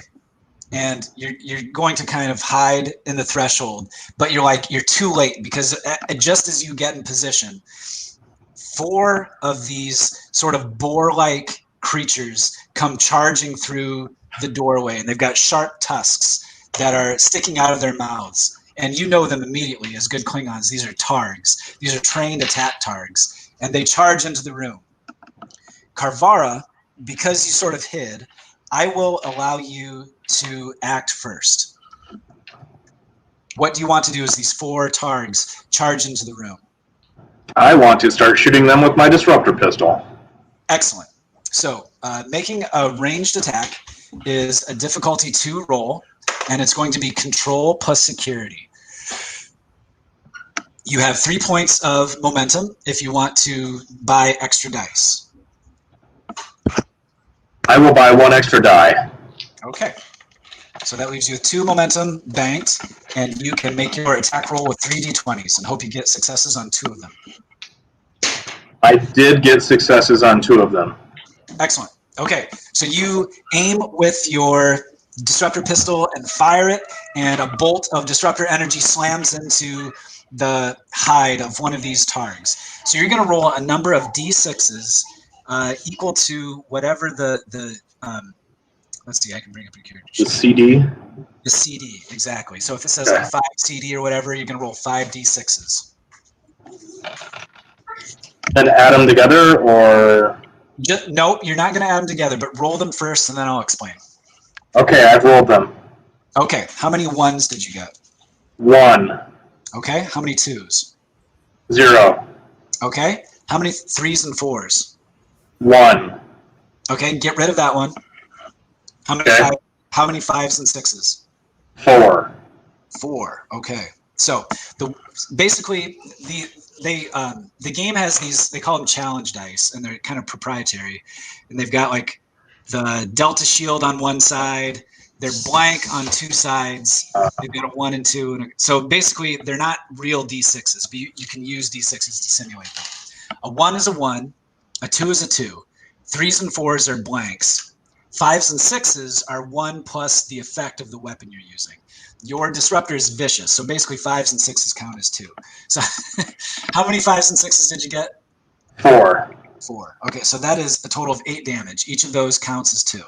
and you're going to kind of hide in the threshold, but you're too late because just as you get in position, 4 of these sort of boar-like creatures come charging through the doorway, and they've got sharp tusks that are sticking out of their mouths. And you know them immediately as good Klingons. These are targs. These are trained attack targs, and they charge into the room. Karvara, because you sort of hid, I will allow you to act first. What do you want to do as these 4 targs charge into the room? I want to start shooting them with my disruptor pistol. Excellent. So making a ranged attack is a difficulty 2 roll, and it's going to be control plus security. You have 3 points of momentum if you want to buy extra dice. I will buy 1 extra die. Okay. So that leaves you with 2 momentum banked, and you can make your attack roll with 3 d20s and hope you get successes on 2 of them. I did get successes on 2 of them. Excellent. Okay, so you aim with your disruptor pistol and fire it, and a bolt of disruptor energy slams into the hide of one of these targs. So you're going to roll a number of d6s equal to whatever the let's see, I can bring up your character sheet. The CD? The CD, exactly. So if it says like 5 CD or whatever, you're going to roll 5 d6s. And add them together, or Nope, you're not going to add them together, but roll them first, and then I'll explain. Okay, I've rolled them. Okay, how many 1s did you get? 1. Okay, how many 2s? 0. Okay, how many 3s and 4s? 1. Okay, get rid of that one. How many Okay. how many 5s and 6s? 4. 4. Okay, so basically the game has these, they call them challenge dice, and they're kind of proprietary, and they've got like the Delta Shield on one side, they're blank on 2 sides, they've got a 1 and 2, and so basically they're not real D6s, but you can use D6s to simulate them. A 1 is a 1, a 2 is a 2, 3s and 4s are blanks, 5s and 6s are 1 plus the effect of the weapon you're using. Your disruptor is vicious, so basically 5s and 6s count as 2. So how many 5s and 6s did you get? 4. 4. Okay, so that is a total of 8 damage. Each of those counts as 2.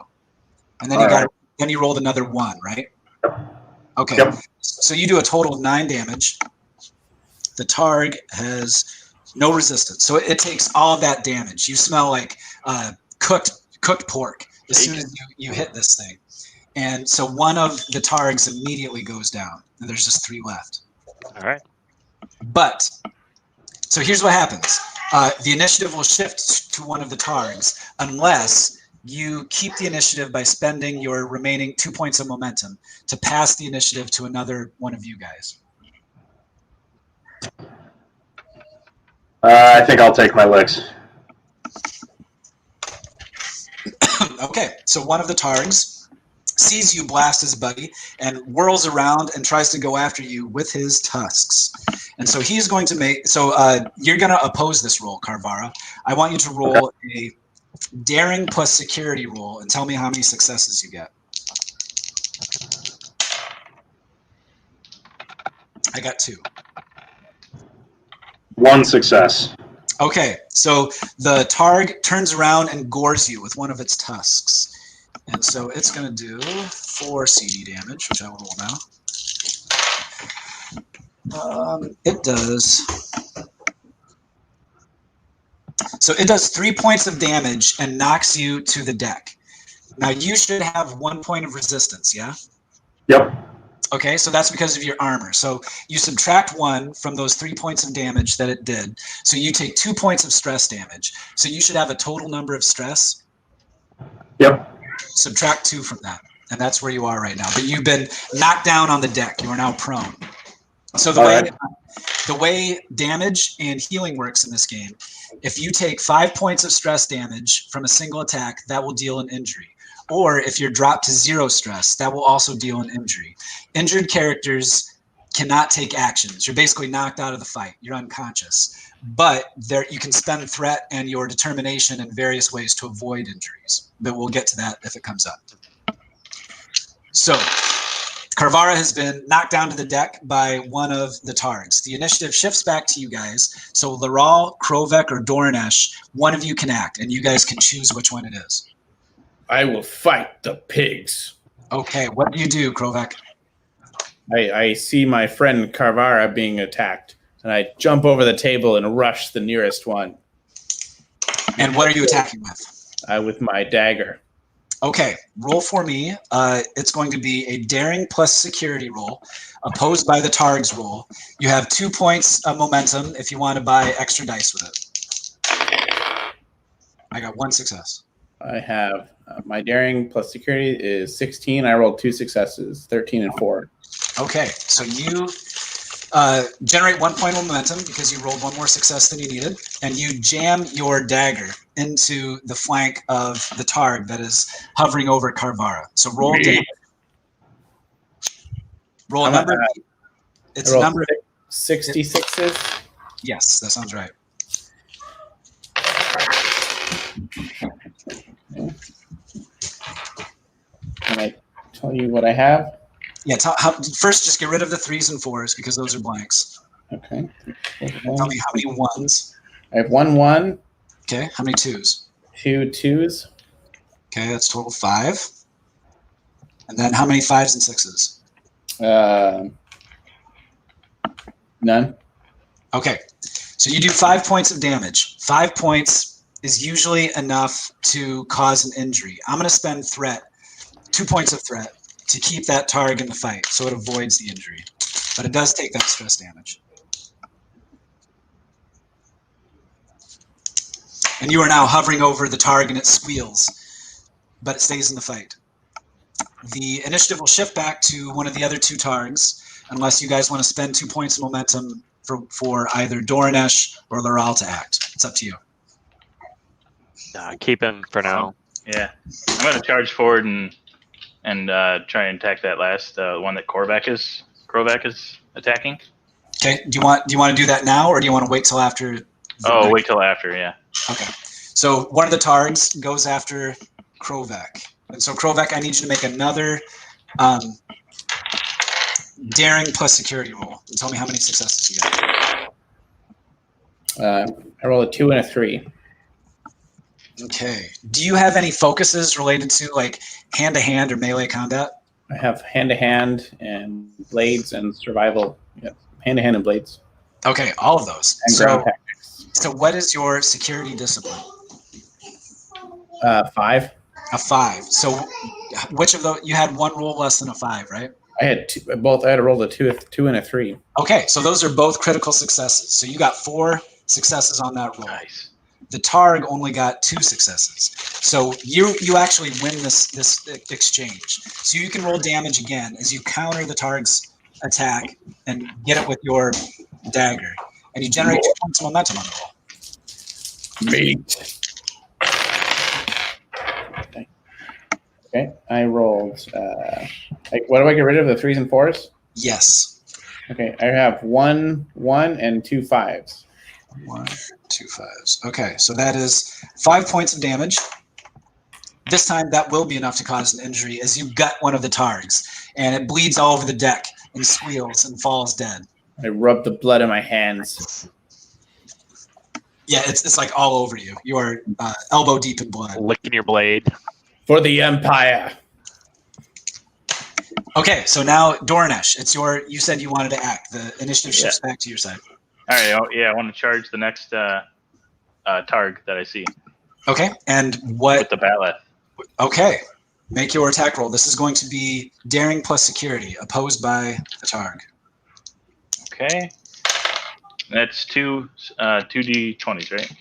And then then you rolled another 1, right? Okay. Yep. So you do a total of 9 damage. The targ has no resistance, so it takes all of that damage. You smell like cooked pork as soon as you hit this thing. And so one of the targs immediately goes down, and there's just 3 left. All right. But, so here's what happens. The initiative will shift to one of the targs unless you keep the initiative by spending your remaining 2 points of momentum to pass the initiative to another one of you guys. I think I'll take my licks. Okay, so one of the targs sees you blast his buddy and whirls around and tries to go after you with his tusks. And so he's going to make, so you're going to oppose this roll, Karvara. I want you to roll a daring plus security roll and tell me how many successes you get. I got 2. 1 success. Okay, so the targ turns around and gores you with one of its tusks. And so it's going to do 4 CD damage, which I will roll now. It does. So it does 3 points of damage and knocks you to the deck. Now you should have 1 point of resistance, yeah? Yep. Okay, so that's because of your armor. So you subtract 1 from those 3 points of damage that it did. So you take 2 points of stress damage. So you should have a total number of stress. Yep. Subtract 2 from that. And that's where you are right now. But you've been knocked down on the deck. You are now prone. So the way damage and healing works in this game, if you take 5 points of stress damage from a single attack, that will deal an injury. Or if you're dropped to 0 stress, that will also deal an injury. Injured characters cannot take actions. You're basically knocked out of the fight. You're unconscious. But you can spend threat and your determination in various ways to avoid injuries. But we'll get to that if it comes up. So Karvara has been knocked down to the deck by one of the targs. The initiative shifts back to you guys. So Lural, Krovek, or Doranesh, one of you can act, and you guys can choose which one it is. I will fight the pigs. Okay, what do you do, Krovek? I see my friend Karvara being attacked, and I jump over the table and rush the nearest one. And what are you attacking with? With my dagger. Okay, roll for me. It's going to be a daring plus security roll, opposed by the targ's roll. You have 2 points of momentum if you want to buy extra dice with it. I got 1 success. I have my daring plus security is 16. I rolled 2 successes, 13 and 4. Okay, so you generate 1 point of momentum because you rolled 1 more success than you needed, and you jam your dagger into the flank of the targ that is hovering over Karvara. So roll damage. Roll a number. It's a number. 66s. Yes, that sounds right. Can I tell you what I have? Yeah, first just get rid of the 3s and 4s because those are blanks. Okay. Tell me how many 1s. I have 1 1. Okay, how many 2s? 2 2s. Okay, that's total 5. And then how many 5s and 6s? None. Okay, so you do 5 points of damage. 5 points is usually enough to cause an injury. I'm going to spend threat, 2 points of threat, to keep that target in the fight, so it avoids the injury. But it does take that stress damage. And you are now hovering over the target and it squeals, but it stays in the fight. The initiative will shift back to one of the other two targs, unless you guys want to spend 2 points of momentum for either Doranesh or Lural to act. It's up to you. Keep him for now. Yeah, I'm going to charge forward and try and attack that last one that Krovek is attacking. Okay. Do you want to do that now, or do you want to wait till after? Wait till after. Yeah. Okay. So one of the targs goes after Krovek, and so Krovek, I need you to make another daring plus security roll. And tell me how many successes you got. I rolled a 2 and a 3. Okay. Do you have any focuses related to like hand-to-hand or melee combat? I have hand-to-hand and blades and survival. Yeah, hand-to-hand and blades. Okay, all of those. And ground tactics. So what is your security discipline? 5. A 5. So which of those? You had one roll less than a 5, right? I had both. I had rolled a 2 and a 3. Okay, so those are both critical successes. So you got 4 successes on that roll. Nice. The targ only got 2 successes. So you actually win this exchange. So you can roll damage again as you counter the targ's attack and get it with your dagger. And you generate 2 points of momentum on the roll. Meat. Okay, I rolled. What do I get rid of? The 3s and 4s? Yes. Okay, I have 1, 1, and 2 5s. 1, 2 5s. Okay, so that is 5 points of damage. This time that will be enough to cause an injury as you gut one of the targs, and it bleeds all over the deck and squeals and falls dead. I rub the blood in my hands. Yeah, it's like all over you. You are elbow deep in blood. Licking your blade. For the Empire. Okay, so now Doranesh, it's you said you wanted to act. The initiative shifts back to your side. All right. I want to charge the next targ that I see. Okay, and what? With the bat'leth. Okay, make your attack roll. This is going to be daring plus security, opposed by the targ. Okay. That's 2d20s, right?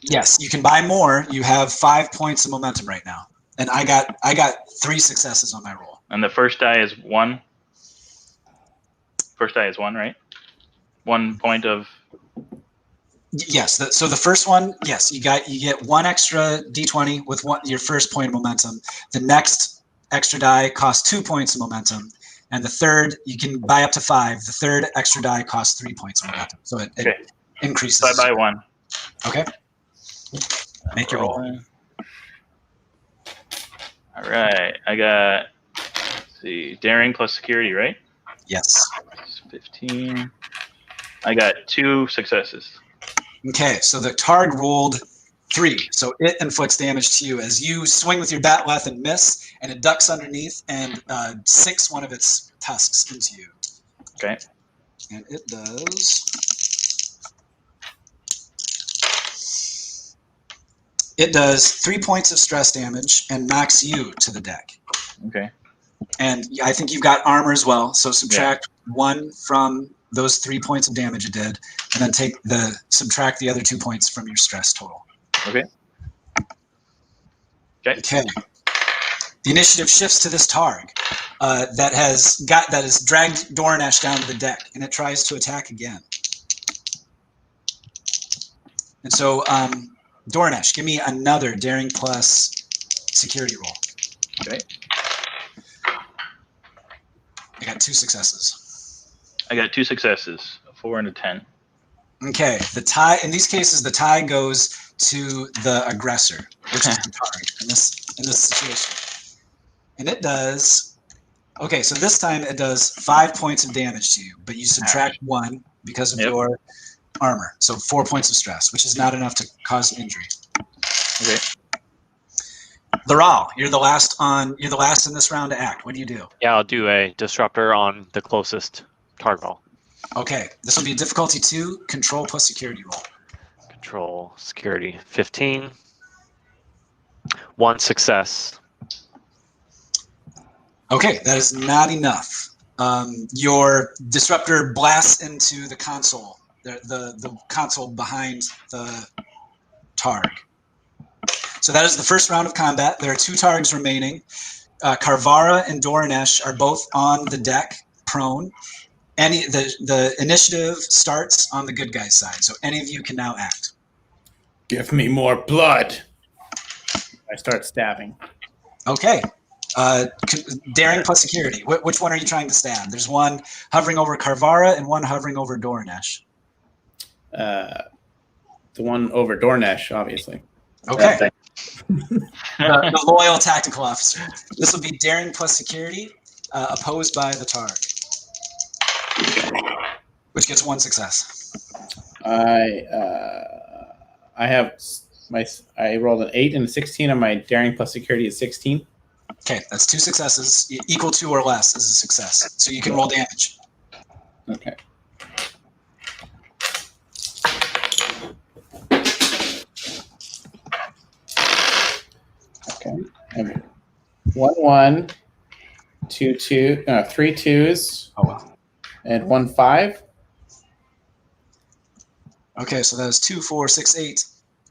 Yes, you can buy more. You have 5 points of momentum right now, and I got 3 successes on my roll. And the first die is 1. First die is 1, right? 1 point of. Yes. So the first one, yes, you get 1 extra d20 with your first point of momentum. The next extra die costs 2 points of momentum, and the third you can buy up to 5. The third extra die costs 3 points of momentum. So it increases. So I buy 1. Okay. Make your roll. All right. I got. Let's see, daring plus security, right? Yes. 15. I got 2 successes. Okay, so the targ rolled 3, so it inflicts damage to you as you swing with your bat'leth and miss, and it ducks underneath and sinks one of its tusks into you. Okay. And it does. It does 3 points of stress damage and knocks you to the deck. Okay. And I think you've got armor as well, so subtract 1 from those 3 points of damage it did, and then subtract the other 2 points from your stress total. Okay. Okay. The initiative shifts to this targ that has dragged Doranesh down to the deck, and it tries to attack again. And so, Doranesh, give me another daring plus security roll. Okay. I got 2 successes. I got 2 successes, a 4 and a 10. Okay, the tie in these cases, the tie goes to the aggressor, which is the target in this situation, and it does. Okay, so this time it does 5 points of damage to you, but you subtract 1 because of your armor, so 4 points of stress, which is not enough to cause an injury. Okay. Lural, you're the last in this round to act. What do you do? Yeah, I'll do a disruptor on the closest target. Okay, this will be a difficulty 2, control plus security roll. natural security 15. 1 success. Okay, that is not enough. Your disruptor blasts into the console, the console behind the Targ. So that is the first round of combat. There are 2 Targs remaining. Karvara and Doranesh are both on the deck, prone. The initiative starts on the good guy's side, so any of you can now act. Give me more blood. I start stabbing. Okay. Daring plus security. Which one are you trying to stab? There's one hovering over Karvara and one hovering over Doranesh. The one over Doranesh, obviously. Okay. The loyal tactical officer. This will be daring plus security, opposed by the Targ, which gets 1 success. I rolled an 8 and a 16 on my daring plus security is 16. Okay, that's 2 successes. Equal to or less is a success. So you can roll damage. Okay. Okay. 1, 2, 2, 3 2s. Oh well. And 1 5. Okay, so that is 2, 4, 6, 8,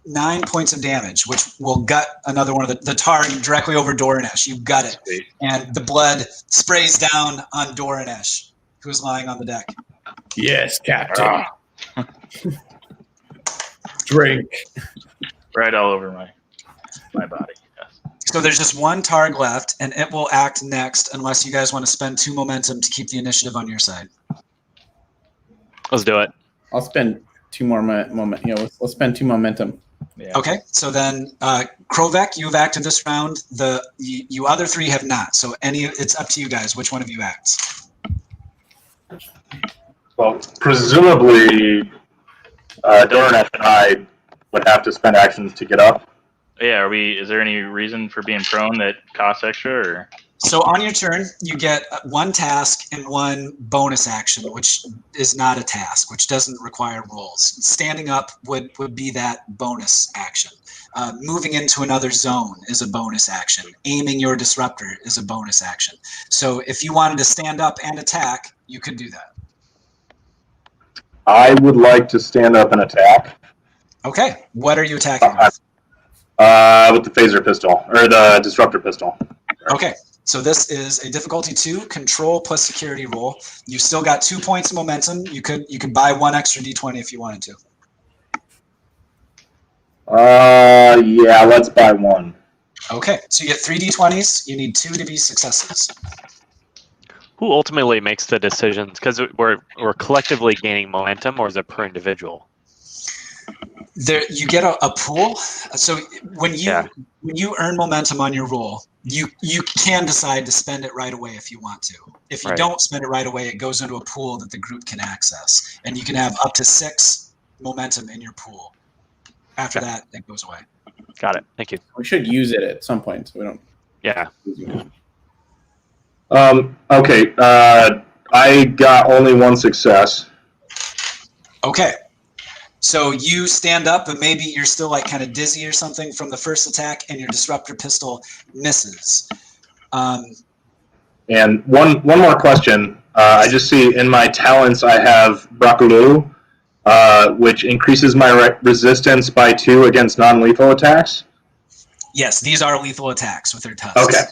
9 points of damage, which will gut another one of the Targ directly over Doranesh. You gut it. Sweet. And the blood sprays down on Doranesh, who is lying on the deck. Yes, Captain. Drink. Right all over my body. Yes. So there's just 1 Targ left, and it will act next unless you guys want to spend 2 momentum to keep the initiative on your side. Let's do it. I'll spend 2 more moment. Let's spend 2 momentum. Yeah. Okay, so then Krovek, you've acted this round. You other 3 have not. So it's up to you guys. Which one of you acts? Well, presumably, Doranesh and I would have to spend actions to get up. Yeah. Is there any reason for being prone that costs extra, or? So on your turn, you get 1 task and 1 bonus action, which is not a task, which doesn't require rolls. Standing up would be that bonus action. Moving into another zone is a bonus action. Aiming your disruptor is a bonus action. So if you wanted to stand up and attack, you could do that. I would like to stand up and attack. Okay, what are you attacking with? With the phaser pistol, or the disruptor pistol. Okay, so this is a difficulty 2, control plus security roll. You still got 2 points of momentum. You could buy 1 extra d20 if you wanted to. Yeah, let's buy 1. Okay, so you get 3 d20s. You need 2 to be successes. Who ultimately makes the decisions? Because we're collectively gaining momentum, or is it per individual? There, you get a pool. So when you earn momentum on your roll, you can decide to spend it right away if you want to. If you don't spend it right away, it goes into a pool that the group can access, and you can have up to 6 momentum in your pool. After that, it goes away. Got it. Thank you. We should use it at some point, so we don't. Yeah. Okay. I got only 1 success. Okay. So you stand up, but maybe you're still like kind of dizzy or something from the first attack, and your disruptor pistol misses. And one more question. I just see in my talents I have Braculu, which increases my resistance by 2 against non-lethal attacks. Yes, these are lethal attacks with their tusks. Okay.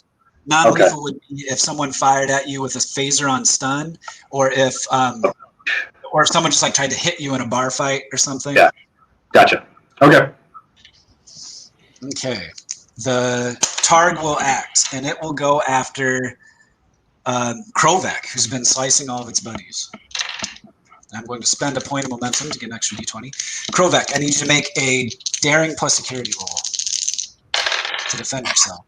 Non-lethal would be if someone fired at you with a phaser on stun, or if someone just like tried to hit you in a bar fight or something. Yeah. Gotcha. Okay. Okay. The Targ will act, and it will go after Krovek, who's been slicing all of its buddies. I'm going to spend a point of momentum to get an extra d20. Krovek, I need you to make a daring plus security roll to defend yourself.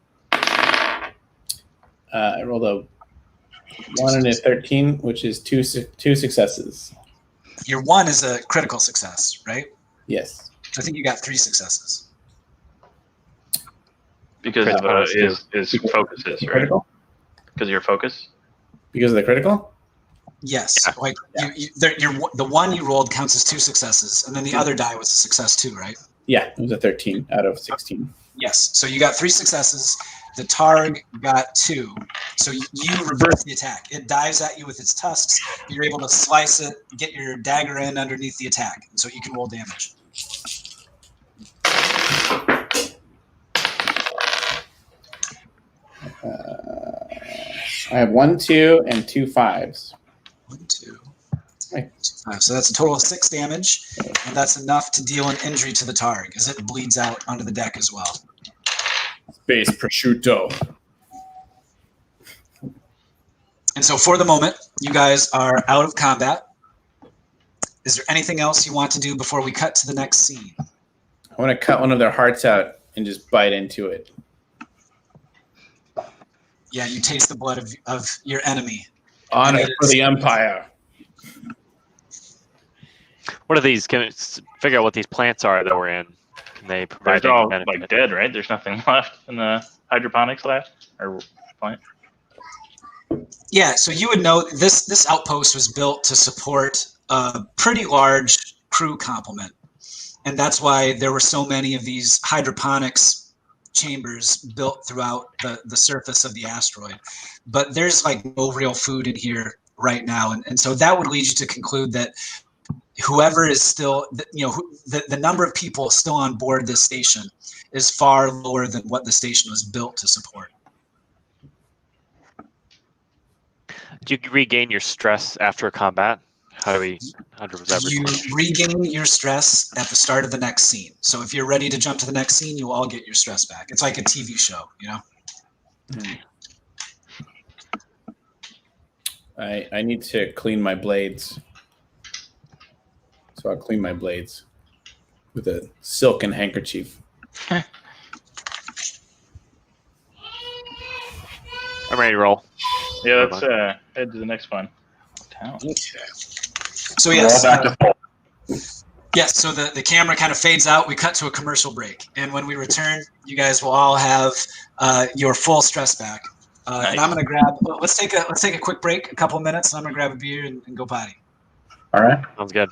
I rolled a 1 and a 13, which is two successes. Your 1 is a critical success, right? Yes. I think you got 3 successes. Because of his focuses, right? Critical? Because of your focus? Because of the critical? Yes, Yeah. like the one you rolled counts as 2 successes, and then the other die was a success too, right? Yeah, it was a 13 out of 16. Yes. So you got 3 successes. The Targ got 2. So you reverse the attack. It dives at you with its tusks. But you're able to slice it, get your dagger in underneath the attack, and so you can roll damage. I have 1, 2, and 2 5s. 1, 2, Right. 5. So that's a total of 6 damage, and that's enough to deal an injury to the Targ as it bleeds out onto the deck as well. Space prosciutto. And so for the moment, you guys are out of combat. Is there anything else you want to do before we cut to the next scene? I want to cut one of their hearts out and just bite into it. Yeah, you taste the blood of your enemy. Honor And it for is- the Empire. What are these? Can we figure out what these plants are that we're in? Can they provide They're any all benefit? like dead, right? There's nothing left in the hydroponics lab or plant. Yeah, so you would know this outpost was built to support a pretty large crew complement. And that's why there were so many of these hydroponics chambers built throughout the surface of the asteroid. But there's like no real food in here right now. And so that would lead you to conclude that whoever is still, the number of people still on board this station is far lower than what the station was built to support. Do you regain your stress after a combat? How does that You replenish? regain your stress at the start of the next scene. So if you're ready to jump to the next scene, you'll all get your stress back. It's like a TV show, you know? I need to clean my blades. So I'll clean my blades with a silken handkerchief. I'm ready to roll. Yeah, let's head to the next one. Town. Okay. So We're yes, all back to full. yes. So the camera kind of fades out. We cut to a commercial break, and when we return, you guys will all have your full stress back. Nice. And I'm gonna grab. Let's take a quick break, a couple of minutes, and I'm gonna grab a beer and go potty. All right. Sounds good.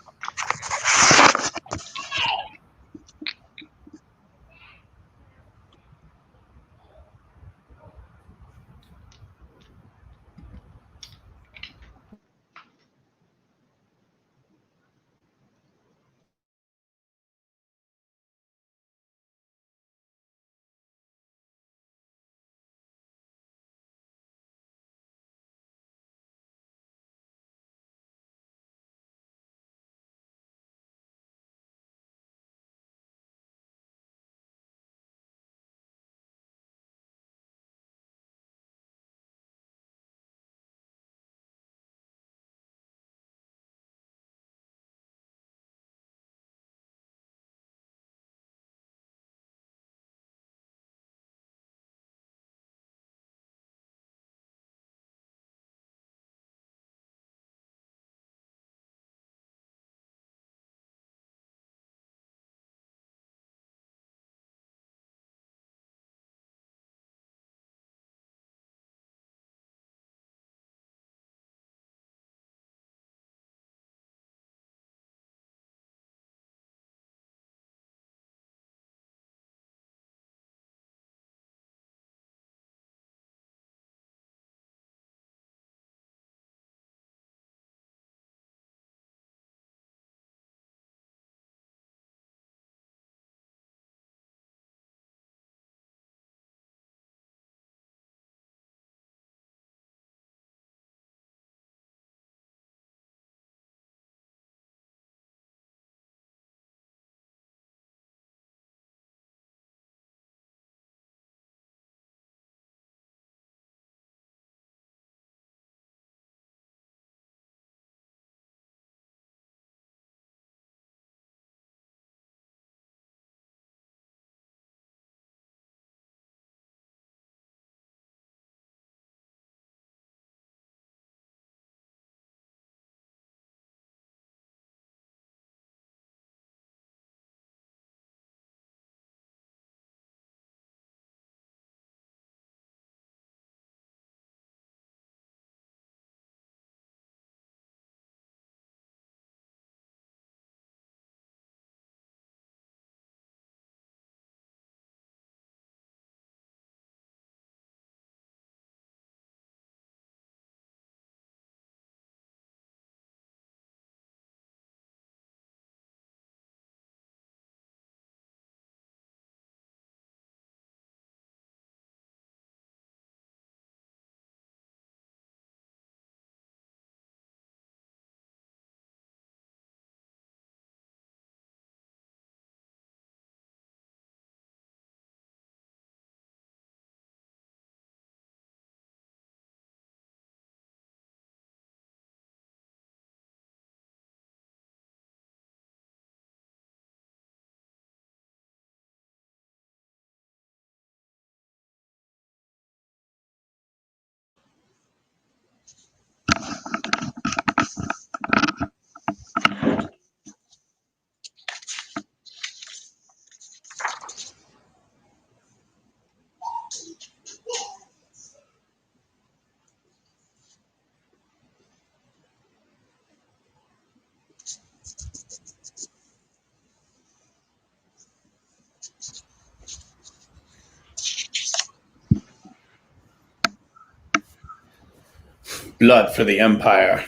Blood for the Empire.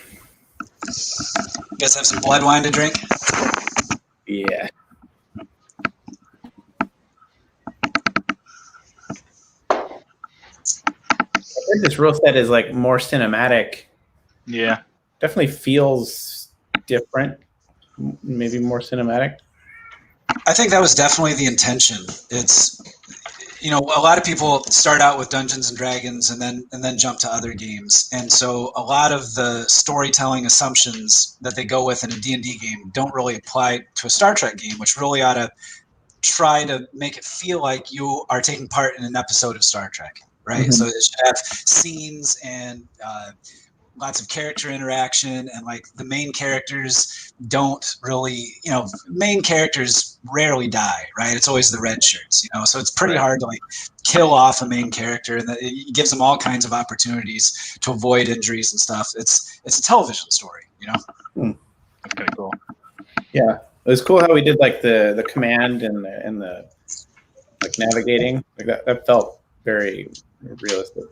You guys have some blood wine to drink? Yeah. I think this rule set is like more cinematic. Yeah. Definitely feels different. Maybe more cinematic. I think that was definitely the intention. It's, you know, a lot of people start out with Dungeons and Dragons and then jump to other games, and so a lot of the storytelling assumptions that they go with in a D&D game don't really apply to a Star Trek game, which really ought to try to make it feel like you are taking part in an episode of Star Trek, right? Mm-hmm. So it should have scenes and lots of character interaction, and like the main characters don't really, you know, main characters rarely die, right? It's always the red shirts, you know, so it's pretty hard to like kill off a main character, and it gives them all kinds of opportunities to avoid injuries and stuff. It's a television story, you know. That's kind of cool. Yeah, it was cool how we did like the command and the like navigating, like that felt very realistic.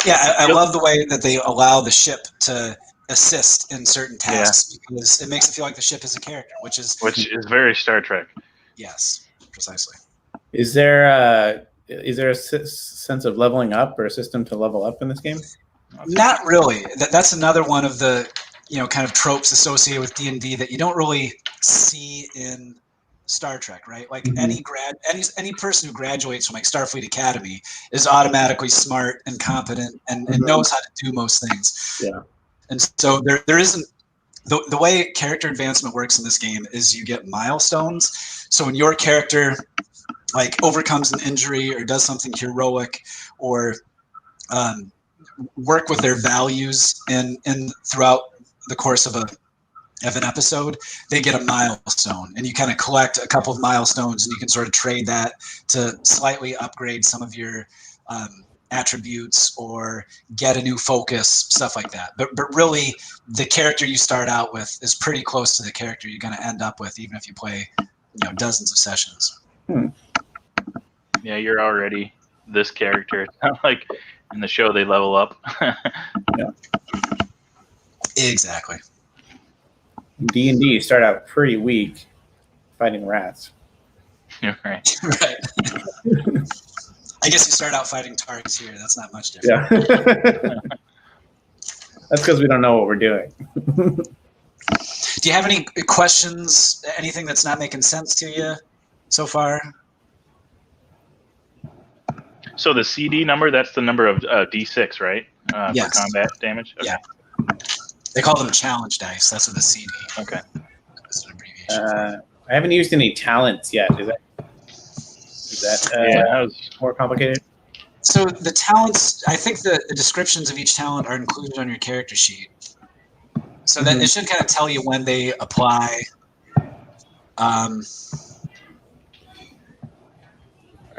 Yeah, I love the way that they allow the ship to assist in certain tasks, because it makes it feel like the ship is a character, which is very Star Trek. Yes, precisely. Is there a sense of leveling up or a system to level up in this game? Not really. That's another one of the, you know, kind of tropes associated with D&D that you don't really see in Star Trek, right? Like any person who graduates from like Starfleet Academy is automatically smart and competent and knows how to do most things. Yeah. And so there isn't the way character advancement works in this game is you get milestones. So when your character like overcomes an injury or does something heroic or work with their values in throughout the course of an episode, they get a milestone, and you kind of collect a couple of milestones, and you can sort of trade that to slightly upgrade some of your attributes or get a new focus, stuff like that. But really, the character you start out with is pretty close to the character you're going to end up with, even if you play, you know, dozens of sessions. Yeah, you're already this character. It's not like in the show they level up. Yeah. Exactly. D&D, you start out pretty weak fighting rats. You're right. Right. I guess you start out fighting targets here. That's not much different. Yeah. That's because we don't know what we're doing. Do you have any questions? Anything that's not making sense to you so far? So the CD number, that's the number of D6, right? Yes. For combat damage? Okay. Yeah. They call them challenge dice. That's what the CD. Okay. That's an abbreviation. I haven't used any talents yet. Is that that was more complicated? So the talents, I think the descriptions of each talent are included on your character sheet. So that it should kind of tell you when they apply. Are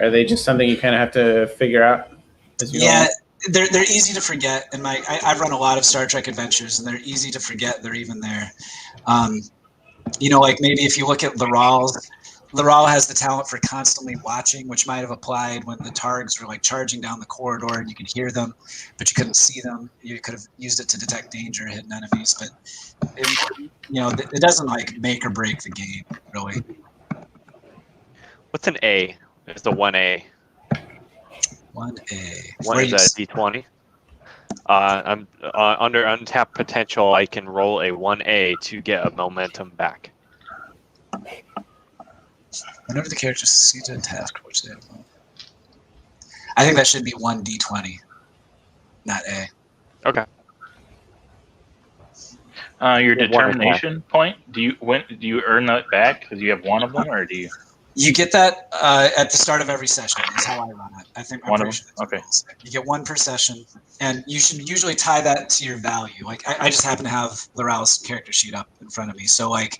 they just something you kind of have to figure out as you go along? They're easy to forget. And I've run a lot of Star Trek adventures, and they're easy to forget they're even there. You know, like maybe if you look at Lural has the talent for constantly watching, which might have applied when the targs were like charging down the corridor and you could hear them, but you couldn't see them. You could have used it to detect danger, hidden enemies, but it doesn't like make or break the game, really. What's an A? It's the 1A. 1A. One is a D20. I'm under untapped potential. I can roll a 1A to get a momentum back. Whenever the character succeeds in a task, which they have. I think that should be 1D20, not A. Okay. Your determination point. Do you earn that back because you have one of them, or do you? You get that at the start of every session. Is how I run it. I think I'm pretty sure that's okay. You get one per session, and you should usually tie that to your value. Like I just happen to have Loral's character sheet up in front of me, so like,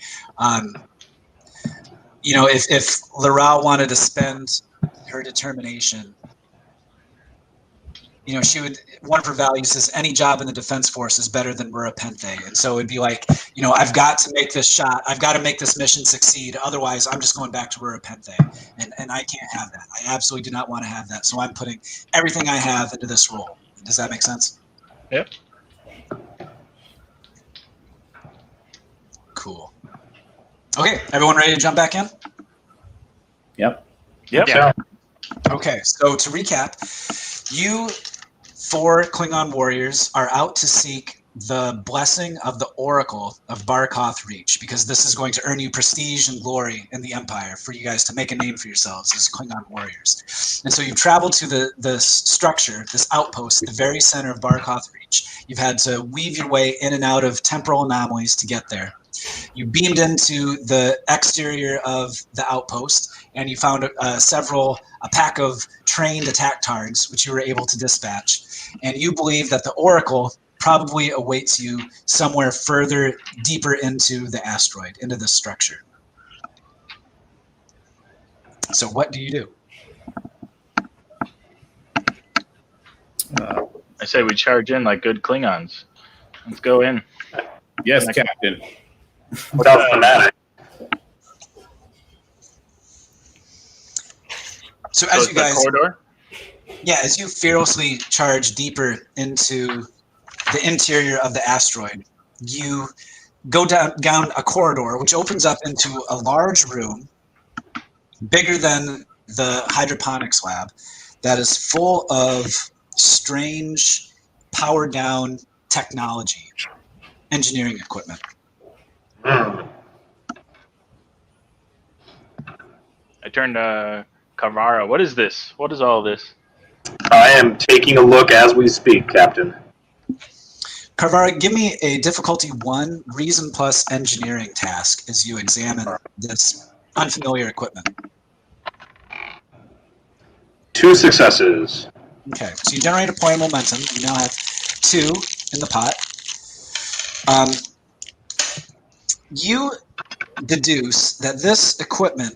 if Lural wanted to spend her determination, she would, one of her values is any job in the Defense Force is better than Var'Chang. And so it'd be like, I've got to make this shot. I've got to make this mission succeed. Otherwise, I'm just going back to Var'Chang. And I can't have that. I absolutely do not want to have that. So I'm putting everything I have into this role. Does that make sense? Yep. Cool. Okay, everyone ready to jump back in? Yep. Yep. Yeah. Okay, so to recap, you 4 Klingon warriors are out to seek the blessing of the Oracle of Barkoth Reach, because this is going to earn you prestige and glory in the Empire for you guys to make a name for yourselves as Klingon warriors. And so you've traveled to the structure, this outpost, the very center of Barkoth Reach. You've had to weave your way in and out of temporal anomalies to get there. You beamed into the exterior of the outpost, and you found a pack of trained attack tards, which you were able to dispatch. And you believe that the Oracle probably awaits you somewhere further deeper into the asteroid, into the structure. So what do you do? I say we charge in like good Klingons. Let's go in. Yes, Captain. Without fanatic. So So as it's you the guys, corridor. yeah, as you fearlessly charge deeper into the interior of the asteroid, you go down a corridor which opens up into a large room, bigger than the hydroponics lab, that is full of strange, powered down technology, engineering equipment. Hmm. I turned to Karvara. What is this? What is all this? I am taking a look as we speak, Captain. Karvara, give me a difficulty 1 reason plus engineering task as you examine this unfamiliar equipment. 2 successes. Okay, so you generate a point of momentum. You now have 2 in the pot. You deduce that this equipment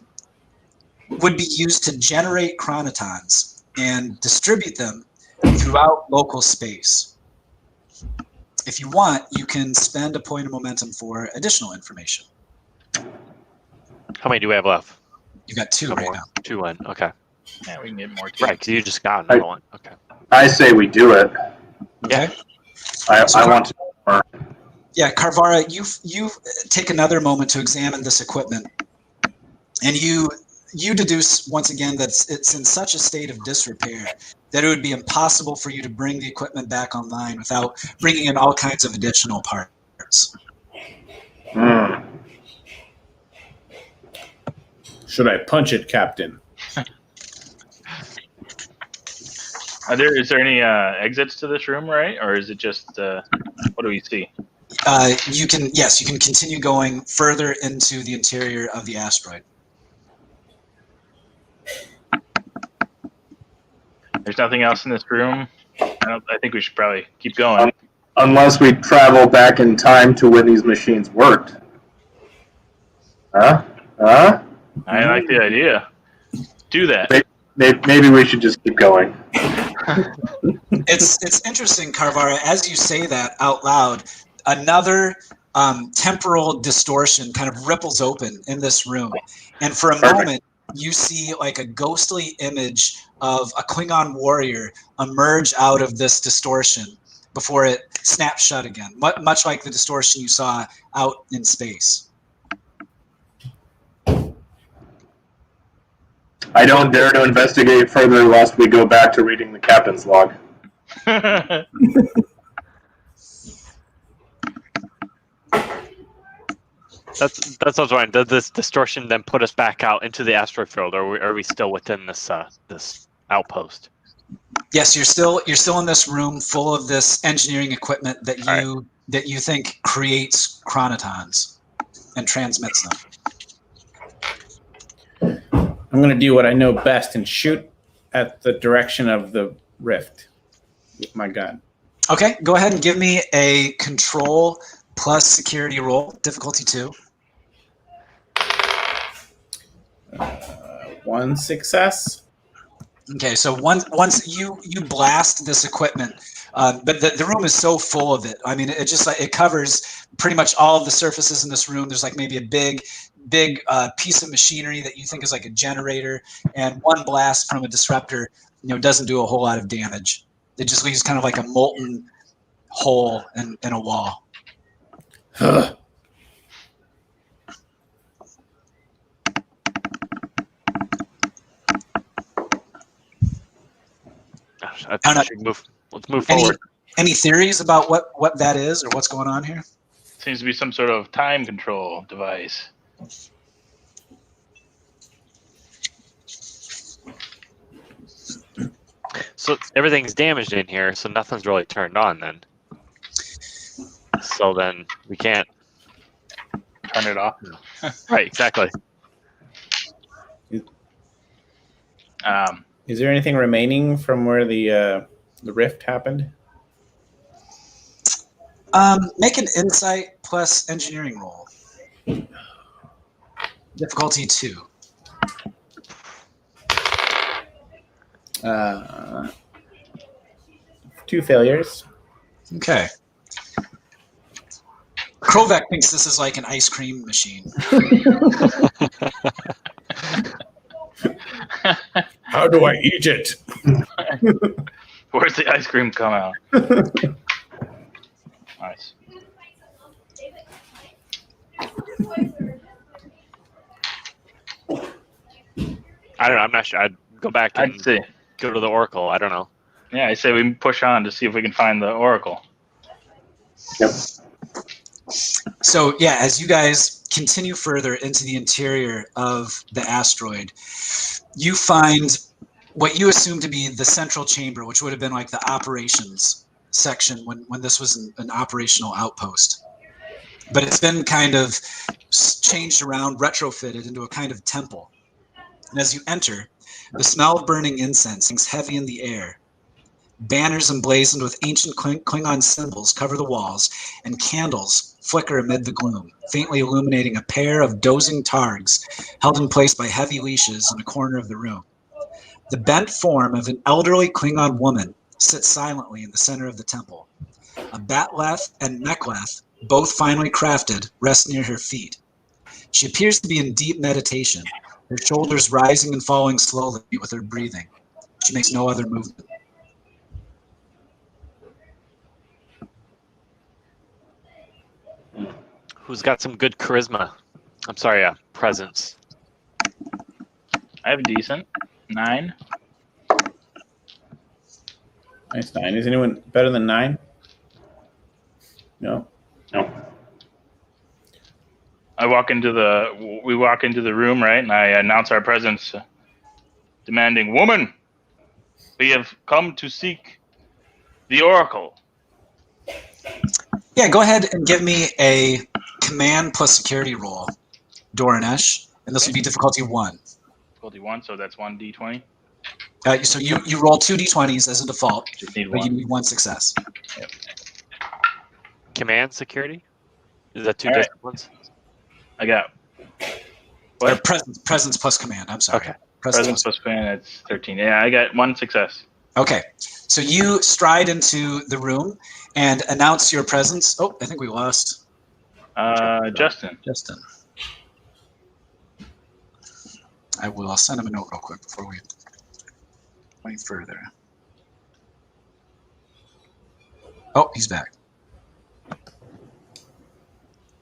would be used to generate chronotons and distribute them throughout local space. If you want, you can spend a point of momentum for additional information. How many do we have left? You've got 2 No right more. now. 2 in. Okay. Yeah, we can get more too. Right, because you just got another one. Okay. I say we do it. Okay. I want to know more. Yeah, Karvara, you take another moment to examine this equipment, and you deduce once again that it's in such a state of disrepair that it would be impossible for you to bring the equipment back online without bringing in all kinds of additional parts. Hmm. Should I punch it, Captain? Is there any exits to this room, right? Or is it just what do we see? You can continue going further into the interior of the asteroid. There's nothing else in this room. I think we should probably keep going. Unless we travel back in time to when these machines worked. Huh? I like the idea. Do that. Maybe we should just keep going. It's interesting, Karvara, as you say that out loud, another temporal distortion kind of ripples open in this room. And for a moment, you see like a ghostly image of a Klingon warrior emerge out of this distortion before it snaps shut again, much like the distortion you saw out in space. I don't dare to investigate further lest we go back to reading the captain's log. That's what I was wondering. Does this distortion then put us back out into the asteroid field, or are we still within this this outpost? Yes, you're still in this room full of this engineering equipment that you think creates chronotons and transmits them. I'm going to do what I know best and shoot at the direction of the rift with my gun. Okay, go ahead and give me a control plus security roll, difficulty 2. 1 success. Okay, so once you blast this equipment, but the room is so full of it. I mean, it just it covers pretty much all of the surfaces in this room. There's like maybe a big piece of machinery that you think is like a generator, and one blast from a disruptor, doesn't do a whole lot of damage. It just leaves kind of like a molten hole in a wall. I don't know. think we should move. Let's move forward. Any theories about what that is or what's going on here? Seems to be some sort of time control device. So everything's damaged in here, so nothing's really turned on then. So then we can't Turn it off. Right, exactly. Is there anything remaining from where the rift happened? Make an insight plus engineering roll. Difficulty 2. 2 failures. Okay. Krovek thinks this is like an ice cream machine. How do I eat it? Where's the ice cream come out? Nice. I don't know. I'm not sure. I'd go back and I'd see. go to the Oracle. I don't know. Yeah, I say we push on to see if we can find the Oracle. Yep. So yeah, as you guys continue further into the interior of the asteroid, you find what you assume to be the central chamber, which would have been like the operations section when this was an operational outpost. But it's been kind of changed around, retrofitted into a kind of temple. And as you enter, the smell of burning incense hangs heavy in the air. Banners emblazoned with ancient Klingon symbols cover the walls, and candles flicker amid the gloom, faintly illuminating a pair of dozing targs held in place by heavy leashes in a corner of the room. The bent form of an elderly Klingon woman sits silently in the center of the temple. A batleth and mechleth, both finely crafted, rest near her feet. She appears to be in deep meditation, her shoulders rising and falling slowly with her breathing. She makes no other movement. Who's got some good charisma? I'm sorry, presence. I have a decent 9. Nice 9. Is anyone better than 9? No. No. We walk into the room, right, and I announce our presence, demanding, "Woman, we have come to seek the Oracle." Yeah, go ahead and give me a command plus security roll, Doranesh, and this would be difficulty 1. Difficulty 1, so that's 1d20. So you roll 2 d20s as a default, Just need but you one. need 1 success. Command security? Is that 2 All right. different ones? I got Or presence plus command. I'm sorry. Okay. presence plus command. That's 13. Yeah, I got 1 success. Okay, so you stride into the room and announce your presence. Oh, I think we lost Justin. Justin. I'll send him a note real quick before we go any further. Oh, he's back.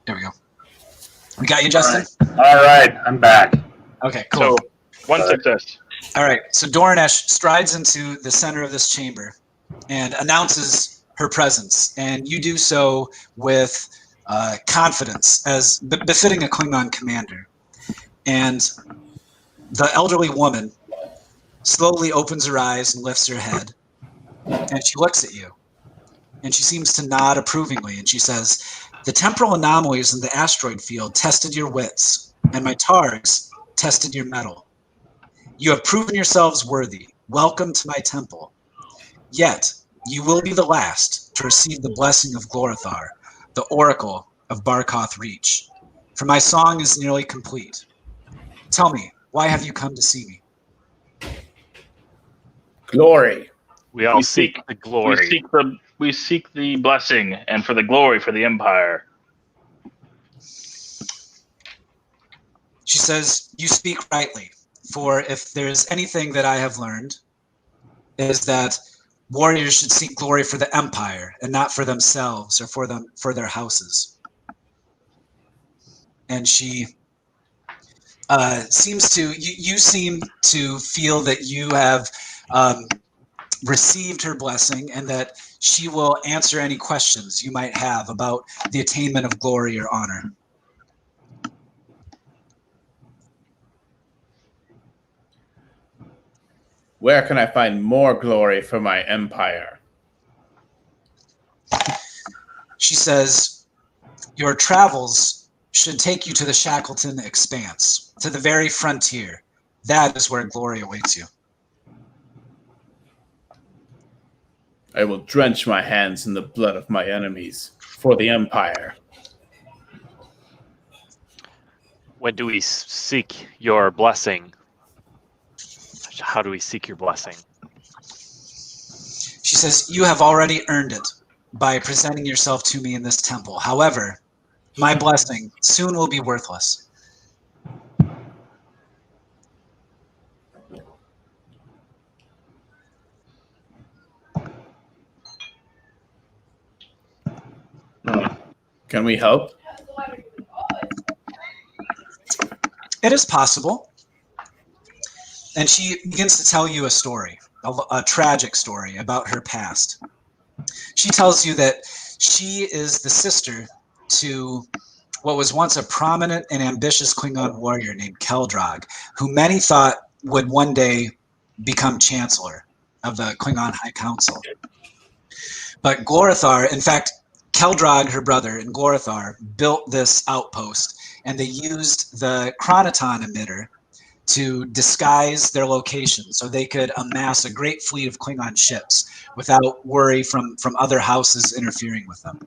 There we go. We got you, Justin? All right, I'm back. Okay, cool. So 1 success. All right, so Doranesh strides into the center of this chamber and announces her presence, and you do so with confidence, as befitting a Klingon commander. And the elderly woman slowly opens her eyes and lifts her head, and she looks at you, and she seems to nod approvingly, and she says, "The temporal anomalies in the asteroid field tested your wits, and my targs tested your mettle. You have proven yourselves worthy. Welcome to my temple. Yet, you will be the last to receive the blessing of Glorithar, the oracle of Barkoth Reach. For my song is nearly complete. Tell me, why have you come to see me?" Glory. We all seek the glory. We seek the blessing and for the glory for the Empire. She says, "You speak rightly, for if there's anything that I have learned, is that warriors should seek glory for the Empire and not for themselves or for their houses." And she seems to, you seem to feel that you have received her blessing and that she will answer any questions you might have about the attainment of glory or honor. Where can I find more glory for my empire? She says, your travels should take you to the Shackleton Expanse, to the very frontier. That is where glory awaits you. I will drench my hands in the blood of my enemies for the empire. When do we seek your blessing? How do we seek your blessing? She says, you have already earned it by presenting yourself to me in this temple. However, my blessing soon will be worthless. Can we help? It is possible. And she begins to tell you a story, a tragic story about her past. She tells you that she is the sister to what was once a prominent and ambitious Klingon warrior named Keldrog, who many thought would one day become chancellor of the Klingon High Council. But Glorithar, in fact, Keldrog, her brother, and Glorithar built this outpost, and they used the chronoton emitter to disguise their location so they could amass a great fleet of Klingon ships without worry from other houses interfering with them.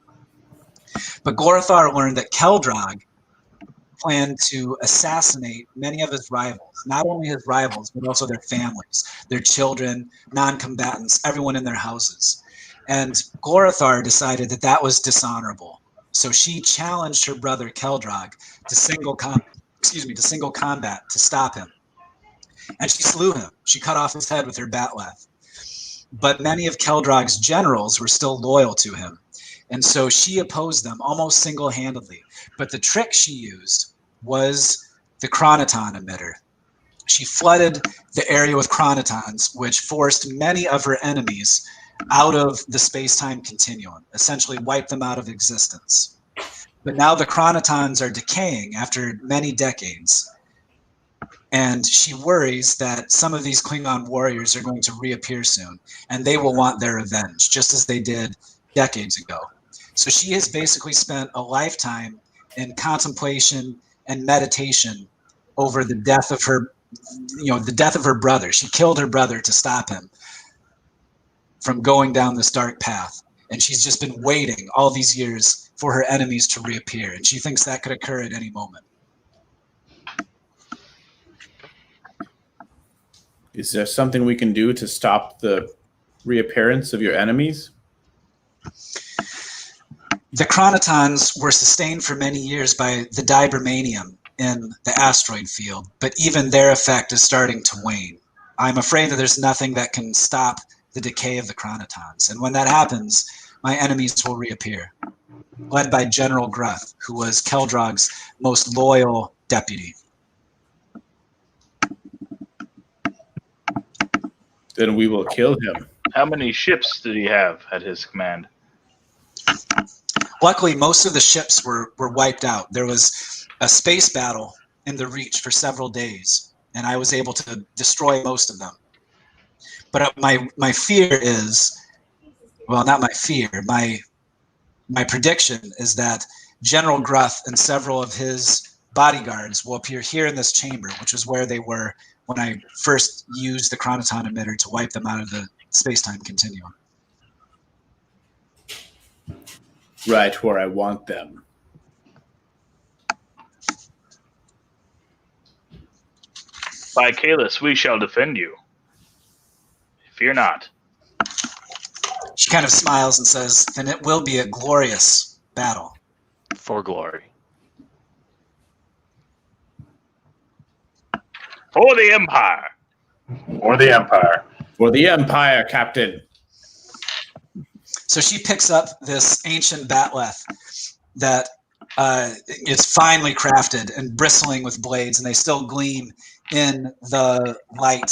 But Glorithar learned that Keldrog planned to assassinate many of his rivals, not only his rivals, but also their families, their children, non-combatants, everyone in their houses. And Glorithar decided that that was dishonorable. So she challenged her brother Keldrog to single combat to stop him. And she slew him. She cut off his head with her bat'leth. But many of Keldrog's generals were still loyal to him. And so she opposed them almost single-handedly. But the trick she used was the chronoton emitter. She flooded the area with chronotons, which forced many of her enemies out of the space-time continuum, essentially wiped them out of existence. But now the chronotons are decaying after many decades. And she worries that some of these Klingon warriors are going to reappear soon, and they will want their revenge, just as they did decades ago. So she has basically spent a lifetime in contemplation and meditation over the death of her, the death of her brother. She killed her brother to stop him from going down this dark path. And she's just been waiting all these years for her enemies to reappear. And she thinks that could occur at any moment. Is there something we can do to stop the reappearance of your enemies? The chronotons were sustained for many years by the dibermanium in the asteroid field, but even their effect is starting to wane. I'm afraid that there's nothing that can stop the decay of the chronotons. And when that happens, my enemies will reappear, led by General Gruth, who was Keldrog's most loyal deputy. Then we will kill him. How many ships did he have at his command? Luckily, most of the ships were wiped out. There was a space battle in the Reach for several days, and I was able to destroy most of them. But my fear is, well, not my fear, my prediction is that General Gruth and several of his bodyguards will appear here in this chamber, which is where they were when I first used the chronoton emitter to wipe them out of the space-time continuum. Right where I want them. By Kalis, we shall defend you. Fear not. She kind of smiles and says, then it will be a glorious battle. For glory. For the Empire. Or the Empire. For the Empire, Captain. So she picks up this ancient bat'leth that is finely crafted and bristling with blades, and they still gleam in the light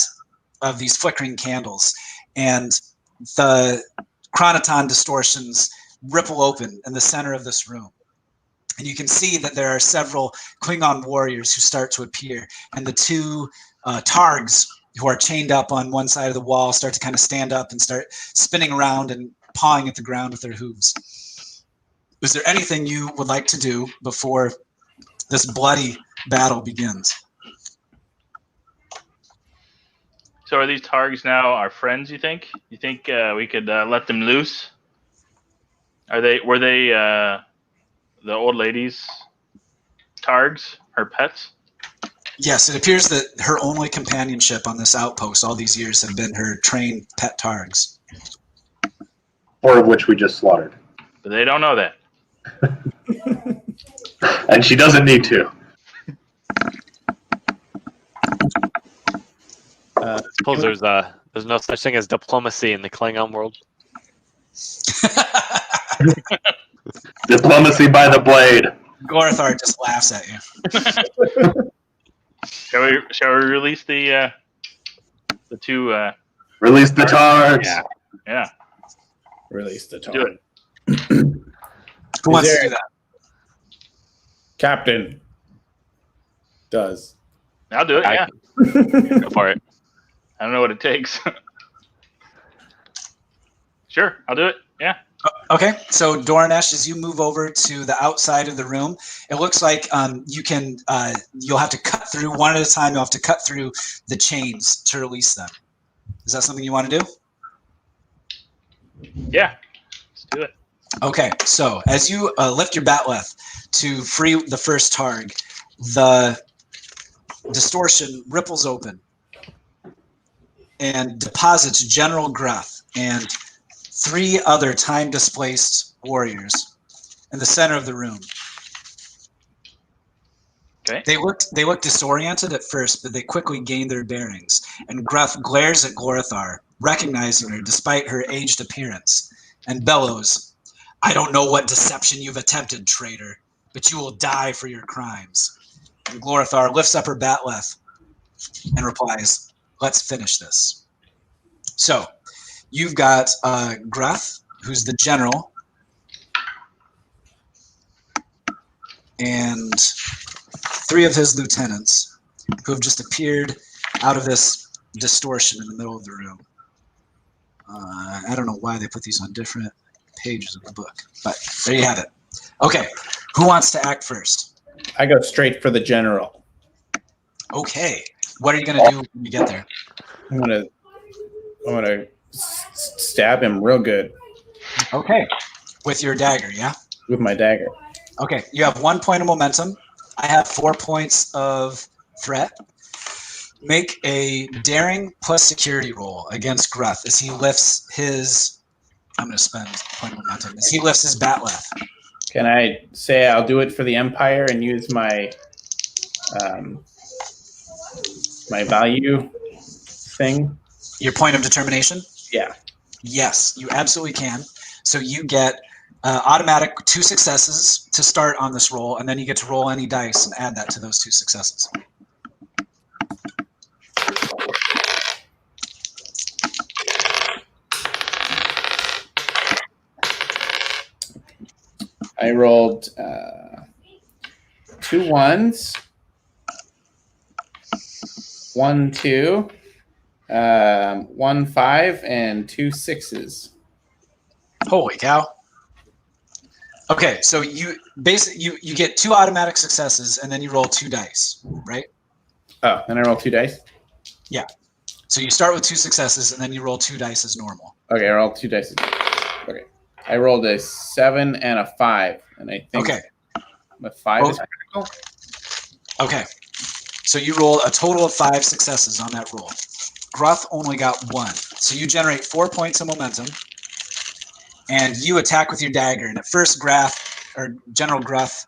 of these flickering candles. And the chronoton distortions ripple open in the center of this room. And you can see that there are several Klingon warriors who start to appear. And the two Targs who are chained up on one side of the wall start to kind of stand up and start spinning around and pawing at the ground with their hooves. Is there anything you would like to do before this bloody battle begins? So are these Targs now our friends, you think? You think we could let them loose? Were they the old lady's Targs, her pets? Yes, it appears that her only companionship on this outpost all these years have been her trained pet Targs. 4 of which we just slaughtered. But they don't know that. And she doesn't need to. I suppose there's no such thing as diplomacy in the Klingon world. Diplomacy by the blade. Gorthar just laughs at you. Shall we release the two? Release the Targs. Yeah. Release the Targs. Do it. Who wants to do that? Captain does. I'll do it. Yeah. Go for it. I don't know what it takes. Sure, I'll do it. Yeah. Okay, so Doranesh, as you move over to the outside of the room, it looks like you'll have to cut through one at a time. You'll have to cut through the chains to release them. Is that something you want to do? Yeah. Let's do it. Okay, so as you lift your batleth to free the first Targ, the distortion ripples open and deposits General Gruth and 3 other time-displaced warriors in the center of the room. Okay. They look disoriented at first, but they quickly gain their bearings, and Gruth glares at Glorthar, recognizing her despite her aged appearance, and bellows, "I don't know what deception you've attempted, traitor, but you will die for your crimes." And Glorthar lifts up her batleth and replies, "Let's finish this." So, you've got Gruth, who's the general, and 3 of his lieutenants who have just appeared out of this distortion in the middle of the room. I don't know why they put these on different pages of the book, but there you have it. Okay, who wants to act first? I go straight for the general. Okay, what are you going to do when you get there? I'm gonna stab him real good Okay, with your dagger, yeah? with my dagger. Okay, you have 1 point of momentum. I have 4 points of threat. Make a daring plus security roll against Gruth as he lifts his. I'm going to spend a point of momentum as he lifts his batleth. Can I say I'll do it for the Empire and use my my value thing? Your point of determination? Yeah. Yes, you absolutely can. So you get automatic 2 successes to start on this roll, and then you get to roll any dice and add that to those 2 successes. I rolled 2 1s, 1 2, 1 5, and 2 6s. Holy cow. Okay, so you basically you get 2 automatic successes and then you roll 2 dice, right? Oh, and I roll 2 dice? Yeah. So you start with 2 successes and then you roll 2 dice as normal. Okay, I rolled 2 dice. Okay. I rolled a 7 and a 5, and I think the 5 is critical. Okay. So you roll a total of 5 successes on that roll. Gruth only got 1. So you generate 4 points of momentum, and you attack with your dagger. And at first, General Gruth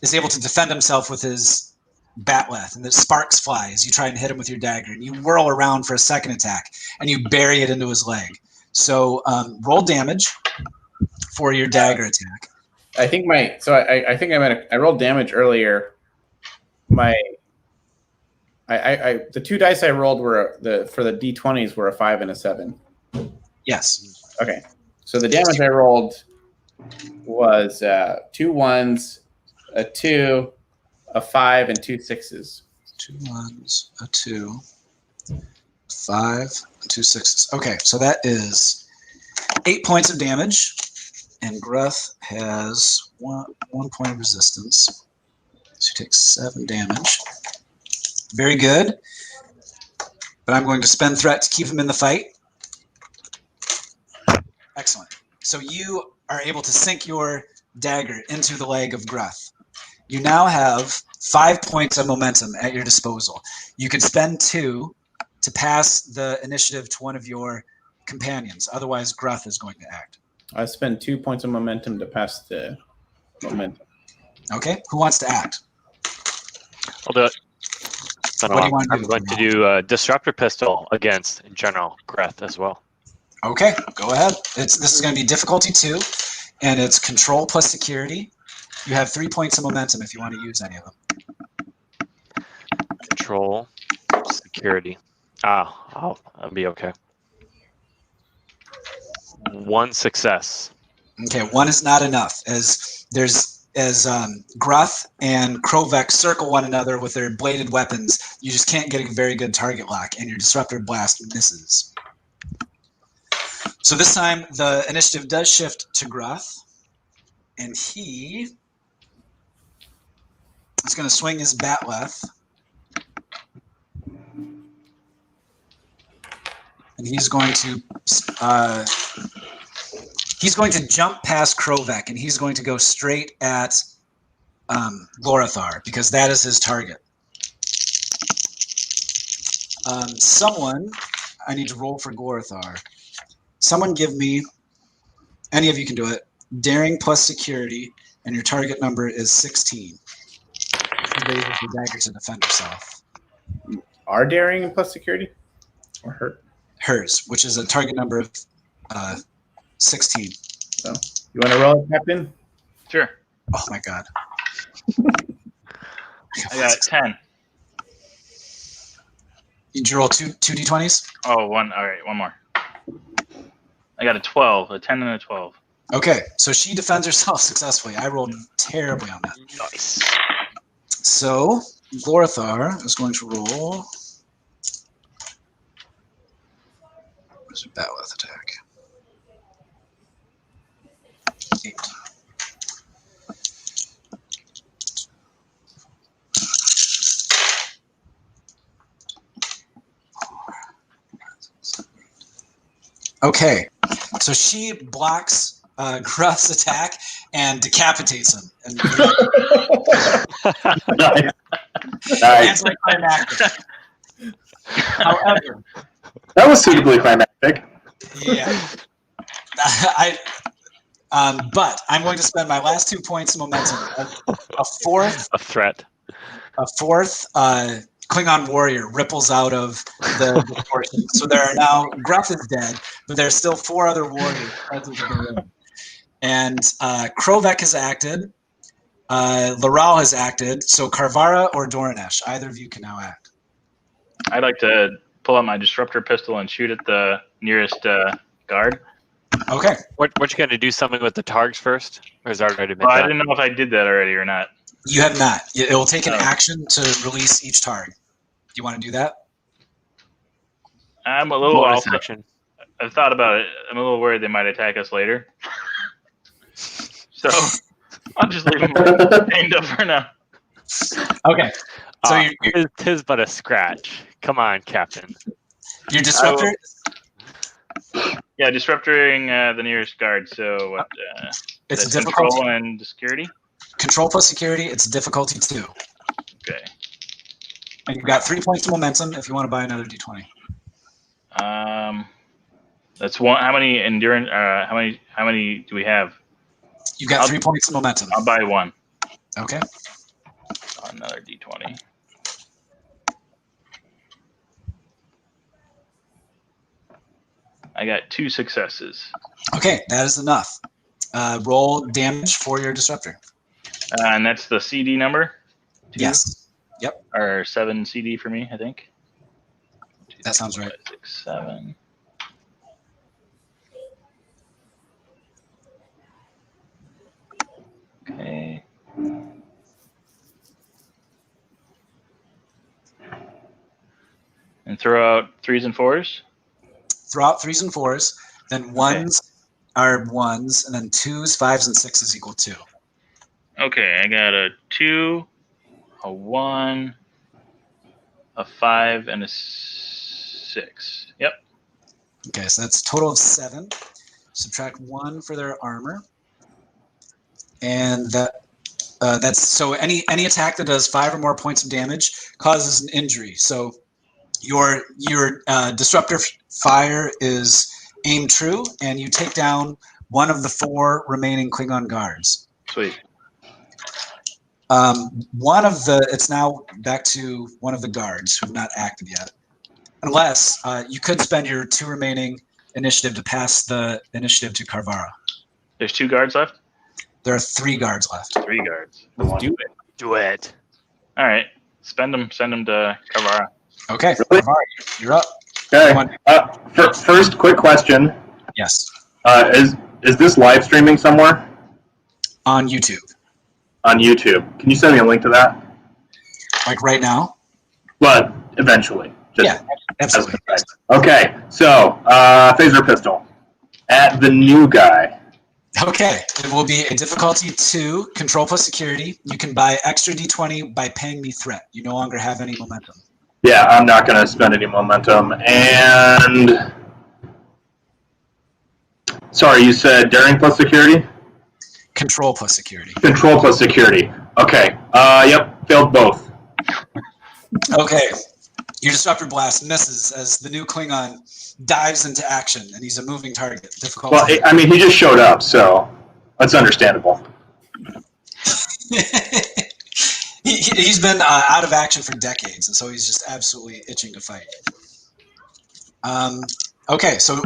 is able to defend himself with his batleth, and the sparks fly as you try and hit him with your dagger. And you whirl around for a second attack, and you bury it into his leg. So roll damage for your dagger attack. I think I rolled damage earlier. The 2 dice I rolled for the D20s were a 5 and a 7. Yes. Okay. So the damage I rolled was 2 1s, a 2, a 5, and 2 6s. 2 1s, a 2, 5, and 2 6s. Okay, so that is 8 points of damage, and Gruth has one point of resistance. So he takes 7 damage. Very good. But I'm going to spend threat to keep him in the fight. Excellent. So you are able to sink your dagger into the leg of Gruth. You now have 5 points of momentum at your disposal. You could spend 2 to pass the initiative to one of your companions. Otherwise, Gruth is going to act. I spend 2 points of momentum to pass the momentum. Okay. Who wants to act? I'll do it. What do you want to do? I'm going to do Disruptor Pistol against General Greth as well. Okay, go ahead. This is going to be difficulty 2, and it's control plus security. You have 3 points of momentum if you want to use any of them. Control, security. I'll be okay. 1 success. Okay, 1 is not enough, as Gruth and Krovek circle one another with their bladed weapons. You just can't get a very good target lock, and your Disruptor Blast misses. So this time, the initiative does shift to Gruth, and he is going to swing his Batleth. And he's going to jump past Krovek, and he's going to go straight at Lorathar, because that is his target. I need to roll for Lorathar. Someone give me, any of you can do it, daring plus security, and your target number is 16. He raises the dagger to defend herself. Our daring plus security? Or her? Hers, which is a target number of 16. So, you want to roll it, Captain? Sure. Oh my god. I got 10. Did you roll two d20s? Oh, 1. All right, one more. I got a 12, a 10 and a 12. Okay, so she defends herself successfully. I rolled terribly on that. Nice. So Lorathar is going to roll. Where's her Batleth attack? 8. Okay, so she blocks Gruth's attack and decapitates him. And Nice. Nice. anticlimactic. However, That was suitably climactic. yeah, but I'm going to spend my last 2 points of momentum. A fourth Klingon warrior ripples out of the portion. So there are now, Gruth is dead, but there's still 4 other warriors present in the room. And Krovek has acted. Lural has acted. So Karvara or Doranesh, either of you can now act. I'd like to pull out my disruptor pistol and shoot at the nearest guard. Okay. What you going to do something with the targs first? Or is that already been Well, I done? didn't know if I did that already or not. You have not. It will take an Oh. action to release each target. Do you want to do that? I'm a little Bonus also, action. I've thought about it. I'm a little worried they might attack us later. So I'll just leave them chained up for now. Okay. So Tis but a scratch. Come on, Captain. your disruptor. Yeah, disrupting the nearest guard. So what? It's a that's difficulty. control and security. Control plus security. It's difficulty 2, Okay. and you've got 3 points of momentum if you want to buy another d20. That's one. How many endurance? How many do we have? You've got 3 points of momentum. I'll buy 1. Okay. Another d20. I got 2 successes. Okay, that is enough. Roll damage for your disruptor. And that's the CD number? 2? Yes. Or 7 CD for me, I think. 2, That sounds right. 5, 6, 7. Okay. And throw out 3s and 4s? Throw out 3s and 4s, then 1s are 1s, and then 2s, 5s, and 6s equal 2. Okay, I got a 2, a 1, a 5, and a 6. Yep. Okay, so that's a total of 7. Subtract 1 for their armor. And that's so any attack that does 5 or more points of damage causes an injury. So your disruptor fire is aimed true, and you take down one of the 4 remaining Klingon guards. Sweet. It's now back to one of the guards who have not acted yet. Unless you could spend your 2 remaining initiative to pass the initiative to Karvara. There's 2 guards left? There are 3 guards left. 3 guards. Let's do it. Do it. All right. Send them to Karvara. Okay, Really? Karvara, you're up. Okay. First, quick question. Yes, Is this live streaming somewhere? on YouTube. On YouTube. Can you send me a link to that? Like right now? But eventually. Yeah, absolutely. Okay, so phaser pistol. At the new guy. Okay, it will be a difficulty 2, control plus security. You can buy extra d20 by paying me threat. You no longer have any momentum. Yeah, I'm not going to spend any momentum. And sorry, you said daring plus security? Control plus security. Control plus security. Okay. Yep, failed both. Okay, your disruptor blast misses as the new Klingon dives into action, and he's a moving target. Difficulty. Well, I mean, he just showed up, so that's understandable. He's been out of action for decades, and so he's just absolutely itching to fight. Okay, so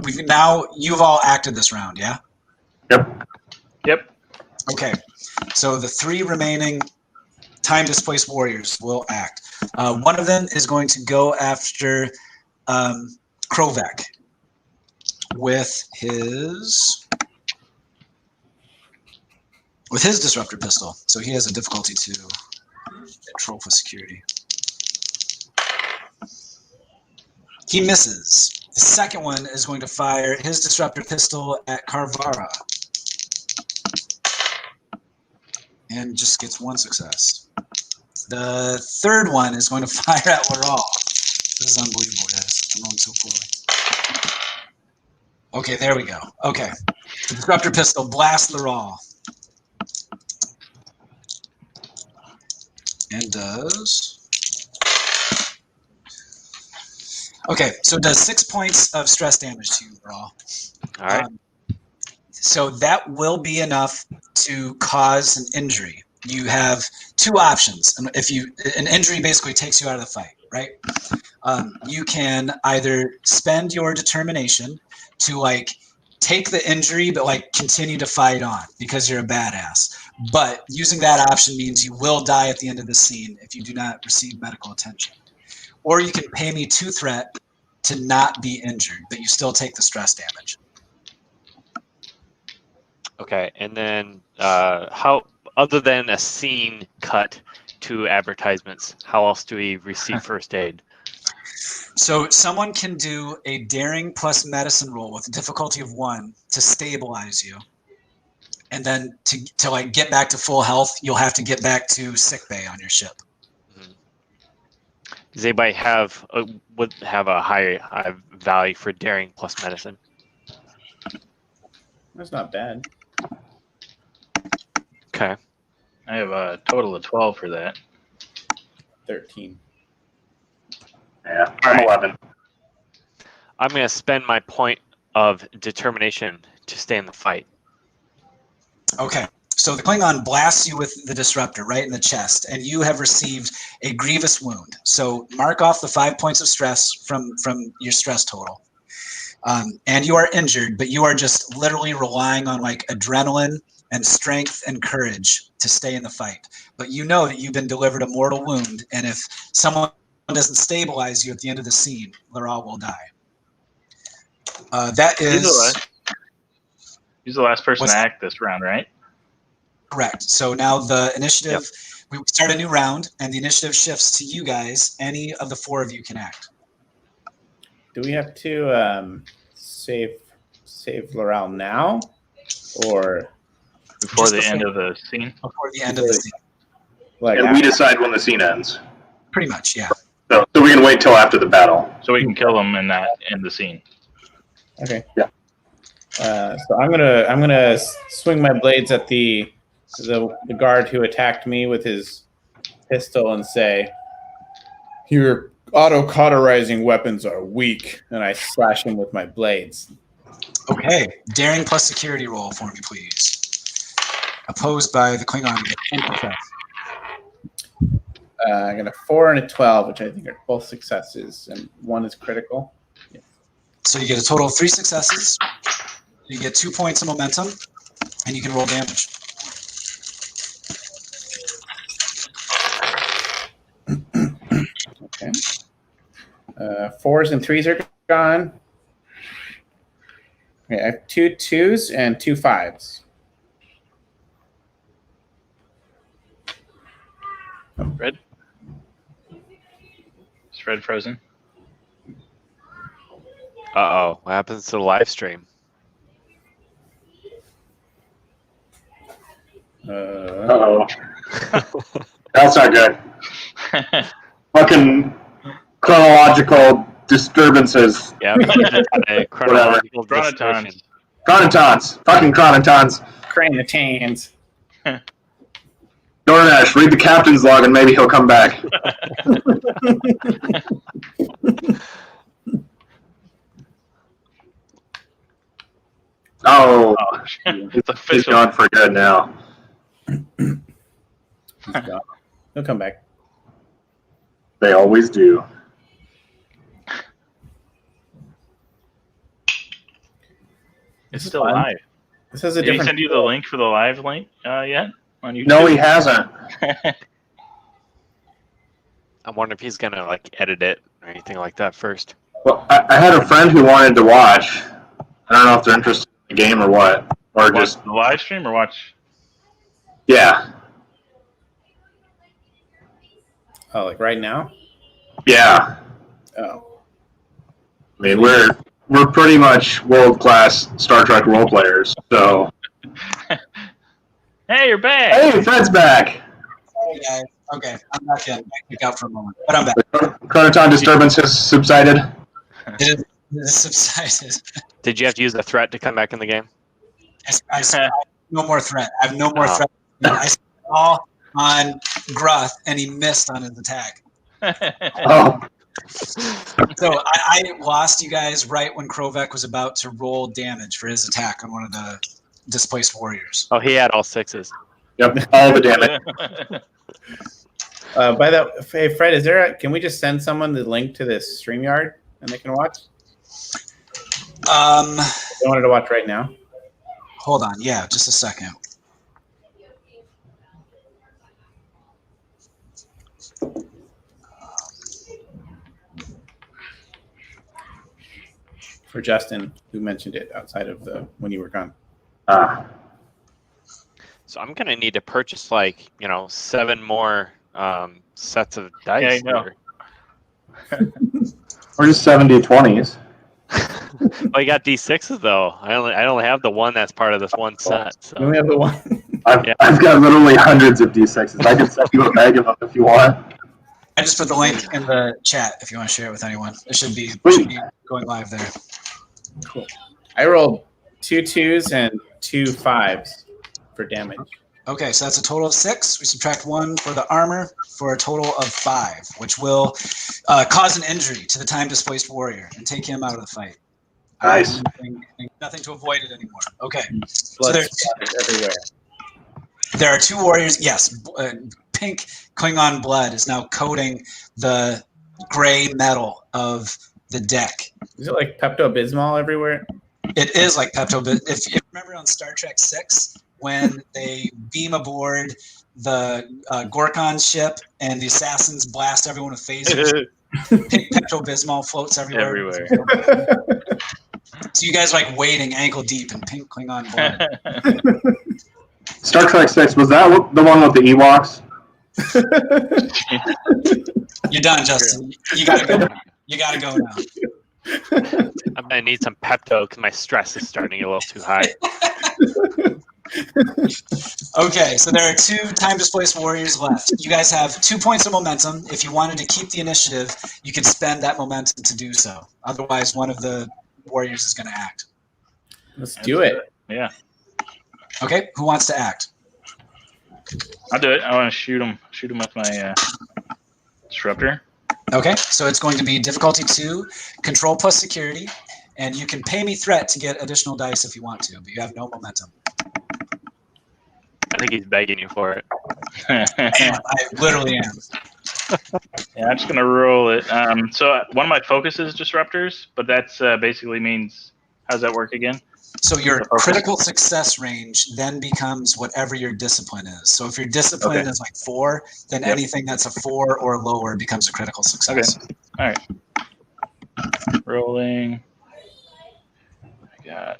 you've all acted this round, yeah? Yep. Okay, so the 3 remaining time-displaced warriors will act. One of them is going to go after Krovek with his disruptor pistol. So he has a difficulty 2. Control for security. He misses. The second one is going to fire his disruptor pistol at Karvara. And just gets 1 success. The third one is going to fire at Lural. This is unbelievable, guys. I'm rolling so poorly. Okay, there we go. Okay. The disruptor pistol blasts Lural. And does... Okay, so it does 6 points of stress damage to you, Lural. All right. So that will be enough to cause an injury. You have 2 options. And an injury basically takes you out of the fight, right? You can either spend your determination to take the injury, but continue to fight on because you're a badass. But using that option means you will die at the end of the scene if you do not receive medical attention. Or you can pay me 2 threat to not be injured, but you still take the stress damage. Okay, and then how, other than a scene cut to advertisements, how else do we receive first aid? So someone can do a daring plus medicine roll with a difficulty of 1 to stabilize you. And then to get back to full health, you'll have to get back to sickbay on your ship. Does anybody would have a high value for daring plus medicine? That's not bad. Okay. I have a total of 12 for that. 13. Yeah, I'm 11. I'm going to spend my point of determination to stay in the fight. Okay. So the Klingon blasts you with the disruptor right in the chest, and you have received a grievous wound. So mark off the 5 points of stress from your stress total. And you are injured, but you are just literally relying on adrenaline and strength and courage to stay in the fight. But you know that you've been delivered a mortal wound, and if someone doesn't stabilize you at the end of the scene, Lural will die. That is... He's the last person What's to that? act this round, right? Correct. So now the initiative, we start a new round, and the initiative shifts to you guys. Any of the four of you can act. Do we have to save Lural now, or Before Just the before- end of the scene? Before the end of the scene. like And we decide when the scene ends. Pretty much, yeah. So we can wait till after the battle. So we can kill them in that in the scene. Okay. Yeah. So I'm gonna swing my blades at the guard who attacked me with his pistol and say, "Your auto-cauterizing weapons are weak," and I slash him with my blades. Okay. Daring plus security roll for me, please. Opposed by the Klingon Empire. I got a 4 and a 12, which I think are both successes, and one is critical. So you get a total of 3 successes. You get 2 points of momentum, and you can roll damage. Okay. 4s and 3s are gone. Okay, I have 2 2s and 2 5s. Red? Is Red frozen? Uh-oh. What happens to the live stream? Uh-oh. That's not good. Fucking chronological disturbances. Yeah, we just had a chronological distortion. Chronotons. Chronotons. Fucking chronotons. Cranatans. Doranesh, read the captain's log and maybe he'll come back. Oh, It's he's official. gone for good now. He's gone. He'll come back. They always do. It's still fun. live. This has a Did he different. send you the link for the live link yet on YouTube? No, he hasn't. I'm wondering if he's gonna like edit it or anything like that first. Well, I had a friend who wanted to watch. I don't know if they're interested in the game or what. Or Watch just, the live stream or watch? yeah. Oh, like right now? Yeah. Oh. I mean, we're pretty much world-class Star Trek role players, so... Hey, you're back. Hey, Fred's back! Hey guys. Okay, I'm back in. I kick out for a moment, but I'm back. The chronoton disturbance has subsided. It is subsided. Did you have to use a threat to come back in the game? I have no more threat. I have no more threat. I saw on Gruth, and he missed on his attack. Oh, So I lost you guys right when Krovek was about to roll damage for his attack on one of the displaced warriors. Oh, he had all 6s. yep, all the damage. By that, hey Fred, can we just send someone the link to this StreamYard and they can watch? They wanted to watch right now. Hold on. Yeah, just a second. For Justin, who mentioned it outside of when you were gone. So I'm gonna need to purchase 7 more sets of dice. Yeah, I know. here. We're just 70-20s. Well, you got D6s though. I only have the one that's part of this one set. We So. only have the one. I've got literally hundreds of D6s. I can send you a bag of them if you want. I just put the link in the chat if you want to share it with anyone. It should be going live there. Cool. I rolled 2 2s and 2 5s for damage. Okay, so that's a total of 6. We subtract 1 for the armor for a total of 5, which will cause an injury to the time displaced warrior and take him out of the fight. Nice. Nothing to avoid it anymore. Okay. Blood there's- splatters everywhere. There are 2 warriors. Yes, pink Klingon blood is now coating the gray metal of the deck. Is it like Pepto-Bismol everywhere? It is like Pepto. If you remember on Star Trek 6, when they beam aboard the Gorkon ship and the assassins blast everyone with phasers, pink Pepto-Bismol floats everywhere. So you guys are like wading ankle deep in pink Klingon blood. Star Trek 6, was that the one with the Ewoks? You're done, Justin. You gotta go now. You gotta go now. I'm gonna need some Pepto because my stress is starting to get a little too high. Okay, so there are 2 time-displaced warriors left. You guys have 2 points of momentum. If you wanted to keep the initiative, you could spend that momentum to do so. Otherwise, one of the warriors is going to act. Let's do it. Yeah, Okay, who wants to act? I'll do it. I want to shoot him with my disruptor. Okay, so it's going to be difficulty 2, control plus security, and you can pay me threat to get additional dice if you want to, but you have no momentum. I think he's begging you for it. I literally am. Yeah, I'm just gonna roll it. So one of my focus is disruptors, but that's basically means, how does that work again? So your critical success range then becomes whatever your discipline is. So if your discipline is like 4, then anything that's a 4 or lower becomes a critical success. Okay. All right. Rolling. I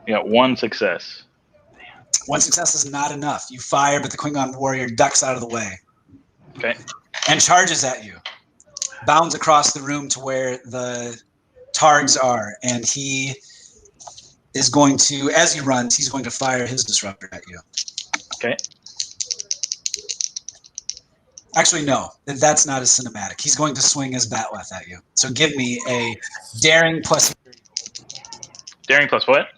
got 1 success. 1 success is not enough. You fire, but the Klingon warrior ducks out of the way. Okay. And charges at you. Bounds across the room to where the targs are, and he is going to, as he runs, he's going to fire his disruptor at you. Okay. Actually, no, that's not as cinematic. He's going to swing his bat'leth at you. So give me a daring plus security. Daring plus what?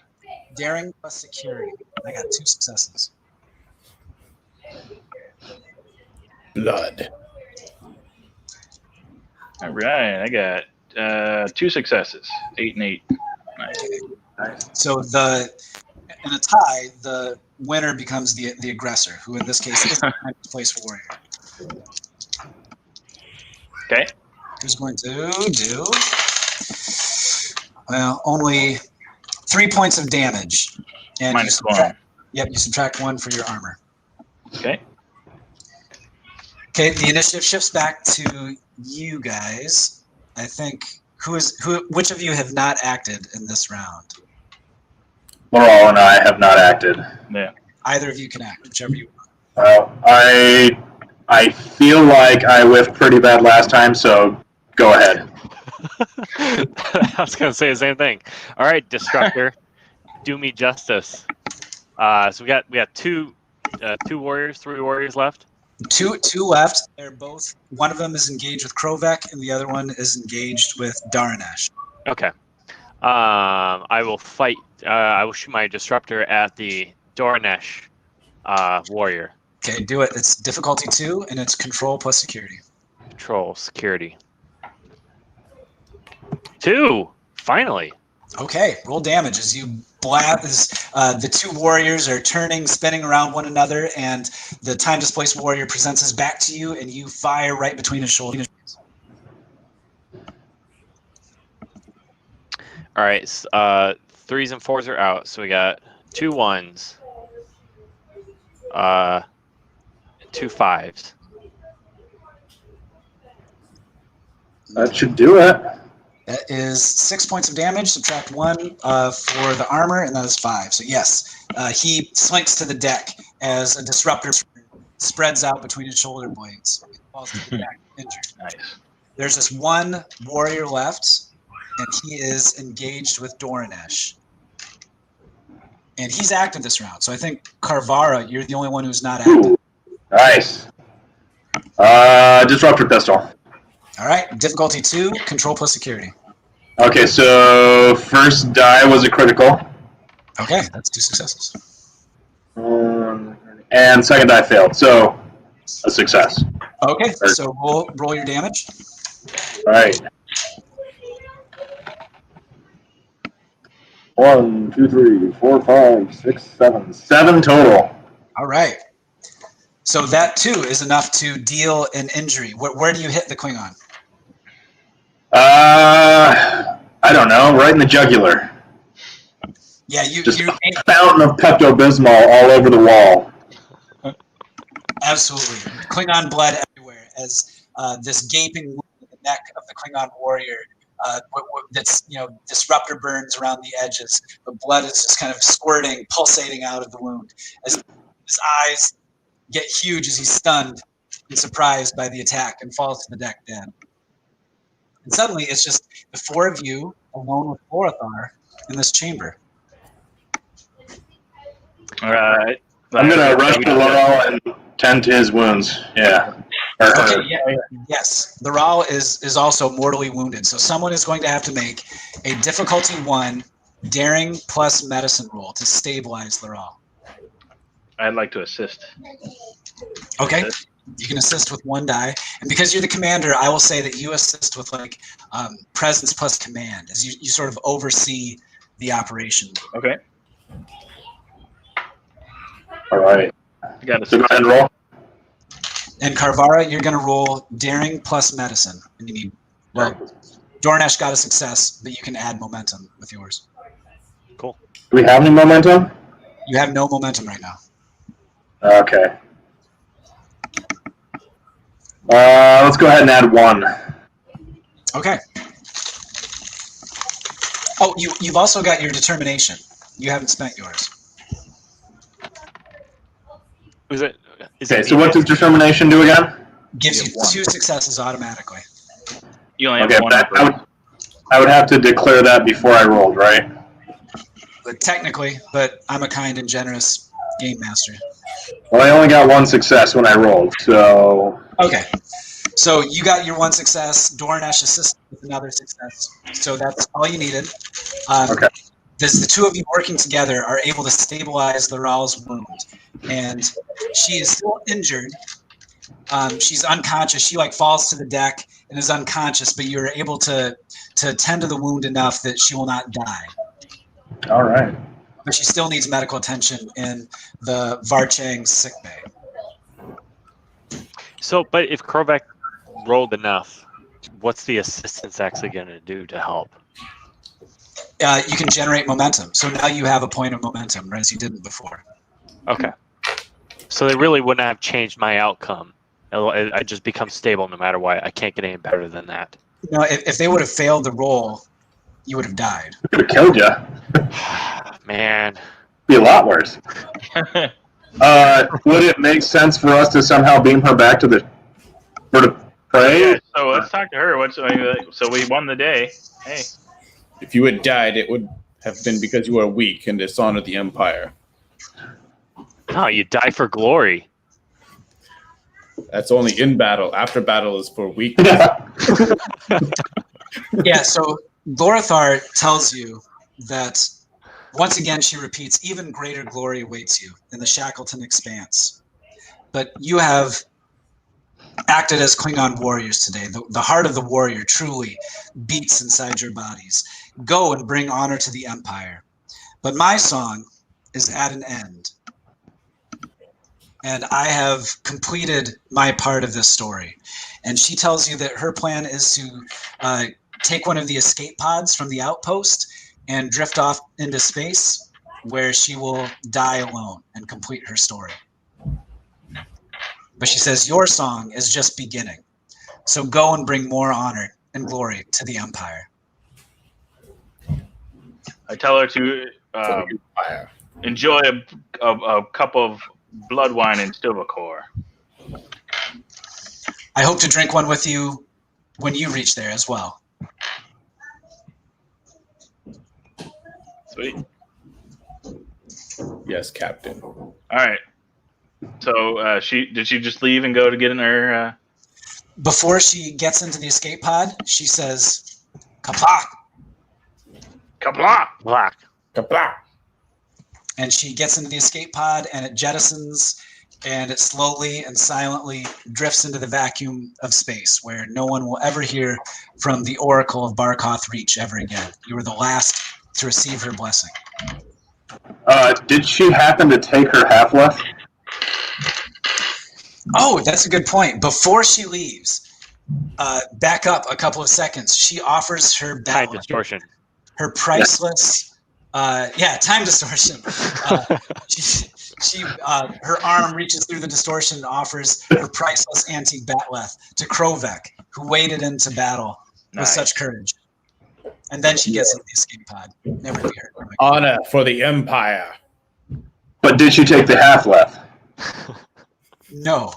Daring plus security. I got 2 successes. Blood. All right, I got 2 successes. 8 and 8. Nice. So in a tie, the winner becomes the aggressor, who in this case is the time-displaced warrior. Okay. Who's going to do, well, only 3 points of damage. And you subtract, you subtract 1 for your armor. Okay. Okay, the initiative shifts back to you guys. I think which of you have not acted in this round? Lural and I have not acted. Yeah. Either of you can act, whichever you want. Well, I feel like I whiffed pretty bad last time, so go ahead. I was going to say the same thing. All right, Disruptor, do me justice. So we got 2 warriors, 3 warriors left. Two left. They're both. One of them is engaged with Krovek, and the other one is engaged with Doranesh. Okay. I will fight. I will shoot my disruptor at the Doranesh warrior. Okay, do it. It's difficulty 2, and it's control plus security. Control security. 2. Finally. Okay, roll damage as you blast. The 2 warriors are turning, spinning around one another, and the time-displaced warrior presents his back to you, and you fire right between his shoulders. All right. 3s and 4s are out, so we got 2 1s, 2 5s. That should do it. That is 6 points of damage. Subtract 1 for the armor, and that is 5. So yes, he slinks to the deck as a disruptor spreads out between his shoulder blades. He falls to the deck, injured. Nice. There's this 1 warrior left, and he is engaged with Doranesh. And he's active this round, so I think Karvara, you're the only one who's not active. Ooh, nice. Disruptor pistol. All right, difficulty 2, control plus security. Okay, so first die was a critical. Okay, that's 2 successes. And second die failed, so a success. Okay, so roll your damage. All right. 1, 2, 3, 4, 5, 6, 7. 7 total. All right. So that, too, is enough to deal an injury. Where do you hit the Klingon? I don't know, right in the jugular. Yeah, Just a fountain of Pepto-Bismol all over the wall. Absolutely. Klingon blood everywhere as this gaping wound in the neck of the Klingon warrior that's disruptor burns around the edges. The blood is just kind of squirting, pulsating out of the wound. As his eyes get huge as he's stunned and surprised by the attack and falls to the deck dead. And suddenly, it's just the four of you alone with Lorathar in this chamber. All right. I'm gonna rush to Lural and tend to his wounds. Yeah. Okay, yes. The Ral is also mortally wounded, so someone is going to have to make a difficulty 1 daring plus medicine roll to stabilize the Ral. I'd like to assist. Okay, you can assist with 1 die, and because you're the commander, I will say that you assist with presence plus command, as you sort of oversee the operation. Okay. All right. You got So to go ahead and roll. And Karvara, you're going to roll daring plus medicine, and you need Doranesh got a success, but you can add momentum with yours. Cool. Do we have any momentum? You have no momentum right now. Okay. Let's go ahead and add 1. Okay. Oh, you've also got your determination. You haven't spent yours. Okay, so what does determination do again? Gives you 2 successes automatically. You only have Okay, 1. I would have to declare that before I rolled, right? But technically, but I'm a kind and generous game master. Well, I only got 1 success when I rolled, so... Okay. So you got your 1 success. Doranesh assisted with another success. So that's all you needed. Okay. The 2 of you working together are able to stabilize the Ral's wound. And she is still injured. She's unconscious. She falls to the deck and is unconscious, but you're able to tend to the wound enough that she will not die. All right. But she still needs medical attention in the Var'Chang sick bay. So, but if Krovek rolled enough, what's the assistance actually going to do to help? You can generate momentum. So now you have a point of momentum, whereas you didn't before. Okay. So they really wouldn't have changed my outcome. I just become stable no matter what. I can't get any better than that. If they would have failed the roll, you would have died. Could have killed you. Man. Be a lot worse. Would it make sense for us to somehow beam her back to the prey? Yeah, so let's talk to her. So we won the day. Hey. If you had died, it would have been because you were weak and dishonored the Empire. No, you die for glory. That's only in battle. After battle is for weakness. Yeah, so Lorathar tells you that, once again, she repeats, even greater glory awaits you in the Shackleton Expanse. But you have acted as Klingon warriors today. The heart of the warrior truly beats inside your bodies. Go and bring honor to the Empire. But my song is at an end. And I have completed my part of this story. And she tells you that her plan is to take one of the escape pods from the outpost and drift off into space, where she will die alone and complete her story. But she says, your song is just beginning. So go and bring more honor and glory to the Empire. I tell her to enjoy a cup of blood wine and Stilvacore. I hope to drink one with you when you reach there as well. Sweet. Yes, Captain. All right. So did she just leave and go to get in her? Before she gets into the escape pod, she says, "Kapla!" Kapla! Black. Kapla! And she gets into the escape pod, and it jettisons, and it slowly and silently drifts into the vacuum of space, where no one will ever hear from the Oracle of Barkoth Reach ever again. You were the last to receive her blessing. Did she happen to take her half-life? Oh, that's a good point. Before she leaves, back up a couple of seconds. She offers her Time distortion. her priceless, time distortion. Her arm reaches through the distortion and offers her priceless antique batleth to Krovek, who waded into battle with such courage. And then she gets in the escape pod. Never fear. Honor for the Empire. But did she take the half left? No.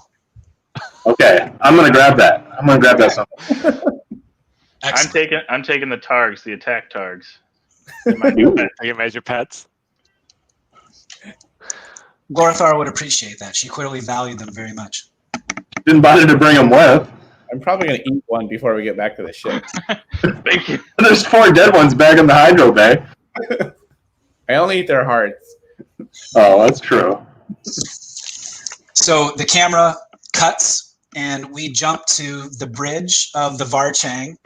Okay, I'm gonna grab that. I'm gonna grab that something. I'm taking the targs, the attack targs. I can measure pets. Gorthar would appreciate that. She clearly valued them very much. Didn't bother to bring them with. I'm probably going to eat one before we get back to the ship. Thank you. There's 4 dead ones back in the hydro bay. I only eat their hearts. Oh, that's true. So the camera cuts, and we jump to the bridge of the Var'Chang,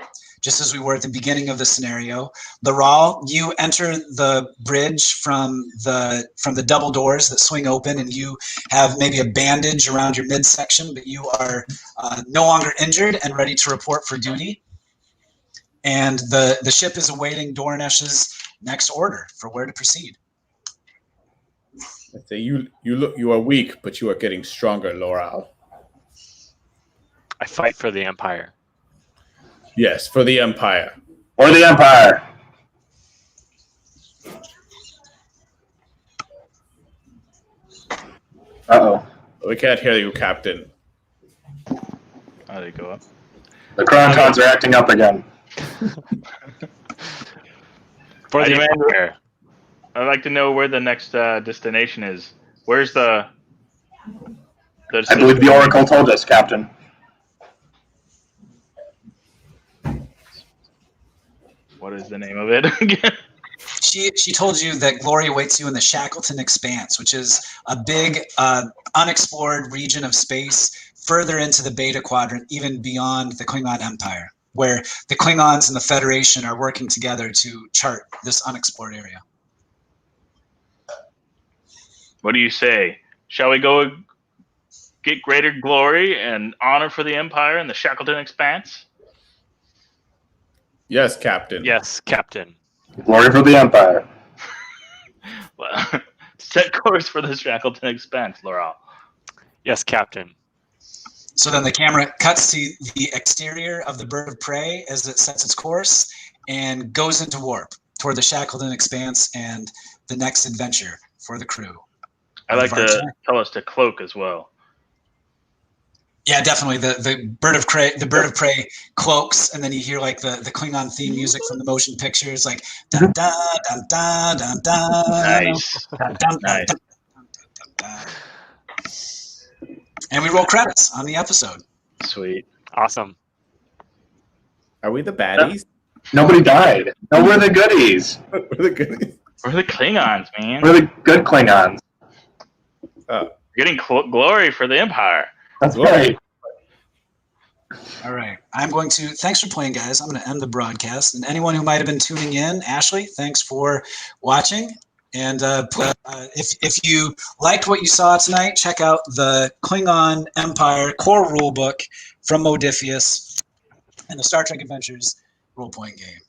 just as we were at the beginning of the scenario. Lural, you enter the bridge from the double doors that swing open, and you have maybe a bandage around your midsection, but you are no longer injured and ready to report for duty. And the ship is awaiting Doranesh's next order for where to proceed. I say you are weak, but you are getting stronger, Lural. I fight for the Empire. Yes, for the Empire. Or the Empire. Uh-oh. We can't hear you, Captain. How did it go up? The Chrontons are acting up again. For the Hey, Empire. I'd like to know where the next destination is. Where's the I believe the Oracle told us, Captain. What is the name of it again? She told you that glory awaits you in the Shackleton Expanse, which is a big unexplored region of space further into the Beta Quadrant, even beyond the Klingon Empire, where the Klingons and the Federation are working together to chart this unexplored area. What do you say? Shall we go get greater glory and honor for the Empire in the Shackleton Expanse? Yes, Captain. Yes, Captain. Glory for the Empire. Well, set course for the Shackleton Expanse, Lural. Yes, Captain. So then the camera cuts to the exterior of the bird of prey as it sets its course and goes into warp toward the Shackleton Expanse and the next adventure for the crew. I'd like to tell us to cloak as well. Yeah, definitely. The bird of prey cloaks, and then you hear like the Klingon theme music from the motion pictures, like dun dun dun dun dun dun. Nice. Dun, dun, Nice. dun, dun, dun, dun. And we roll credits on the episode. Sweet. Awesome. Are we the baddies? Nobody died. No, we're the goodies. We're the goodies. We're the Klingons, man. We're the good Klingons. Oh, We're getting glory for the Empire. That's right. All right. Thanks for playing, guys. I'm going to end the broadcast. And anyone who might have been tuning in, Ashley, thanks for watching. And if you liked what you saw tonight, check out the Klingon Empire core rulebook from Modiphius and the Star Trek Adventures role-playing game.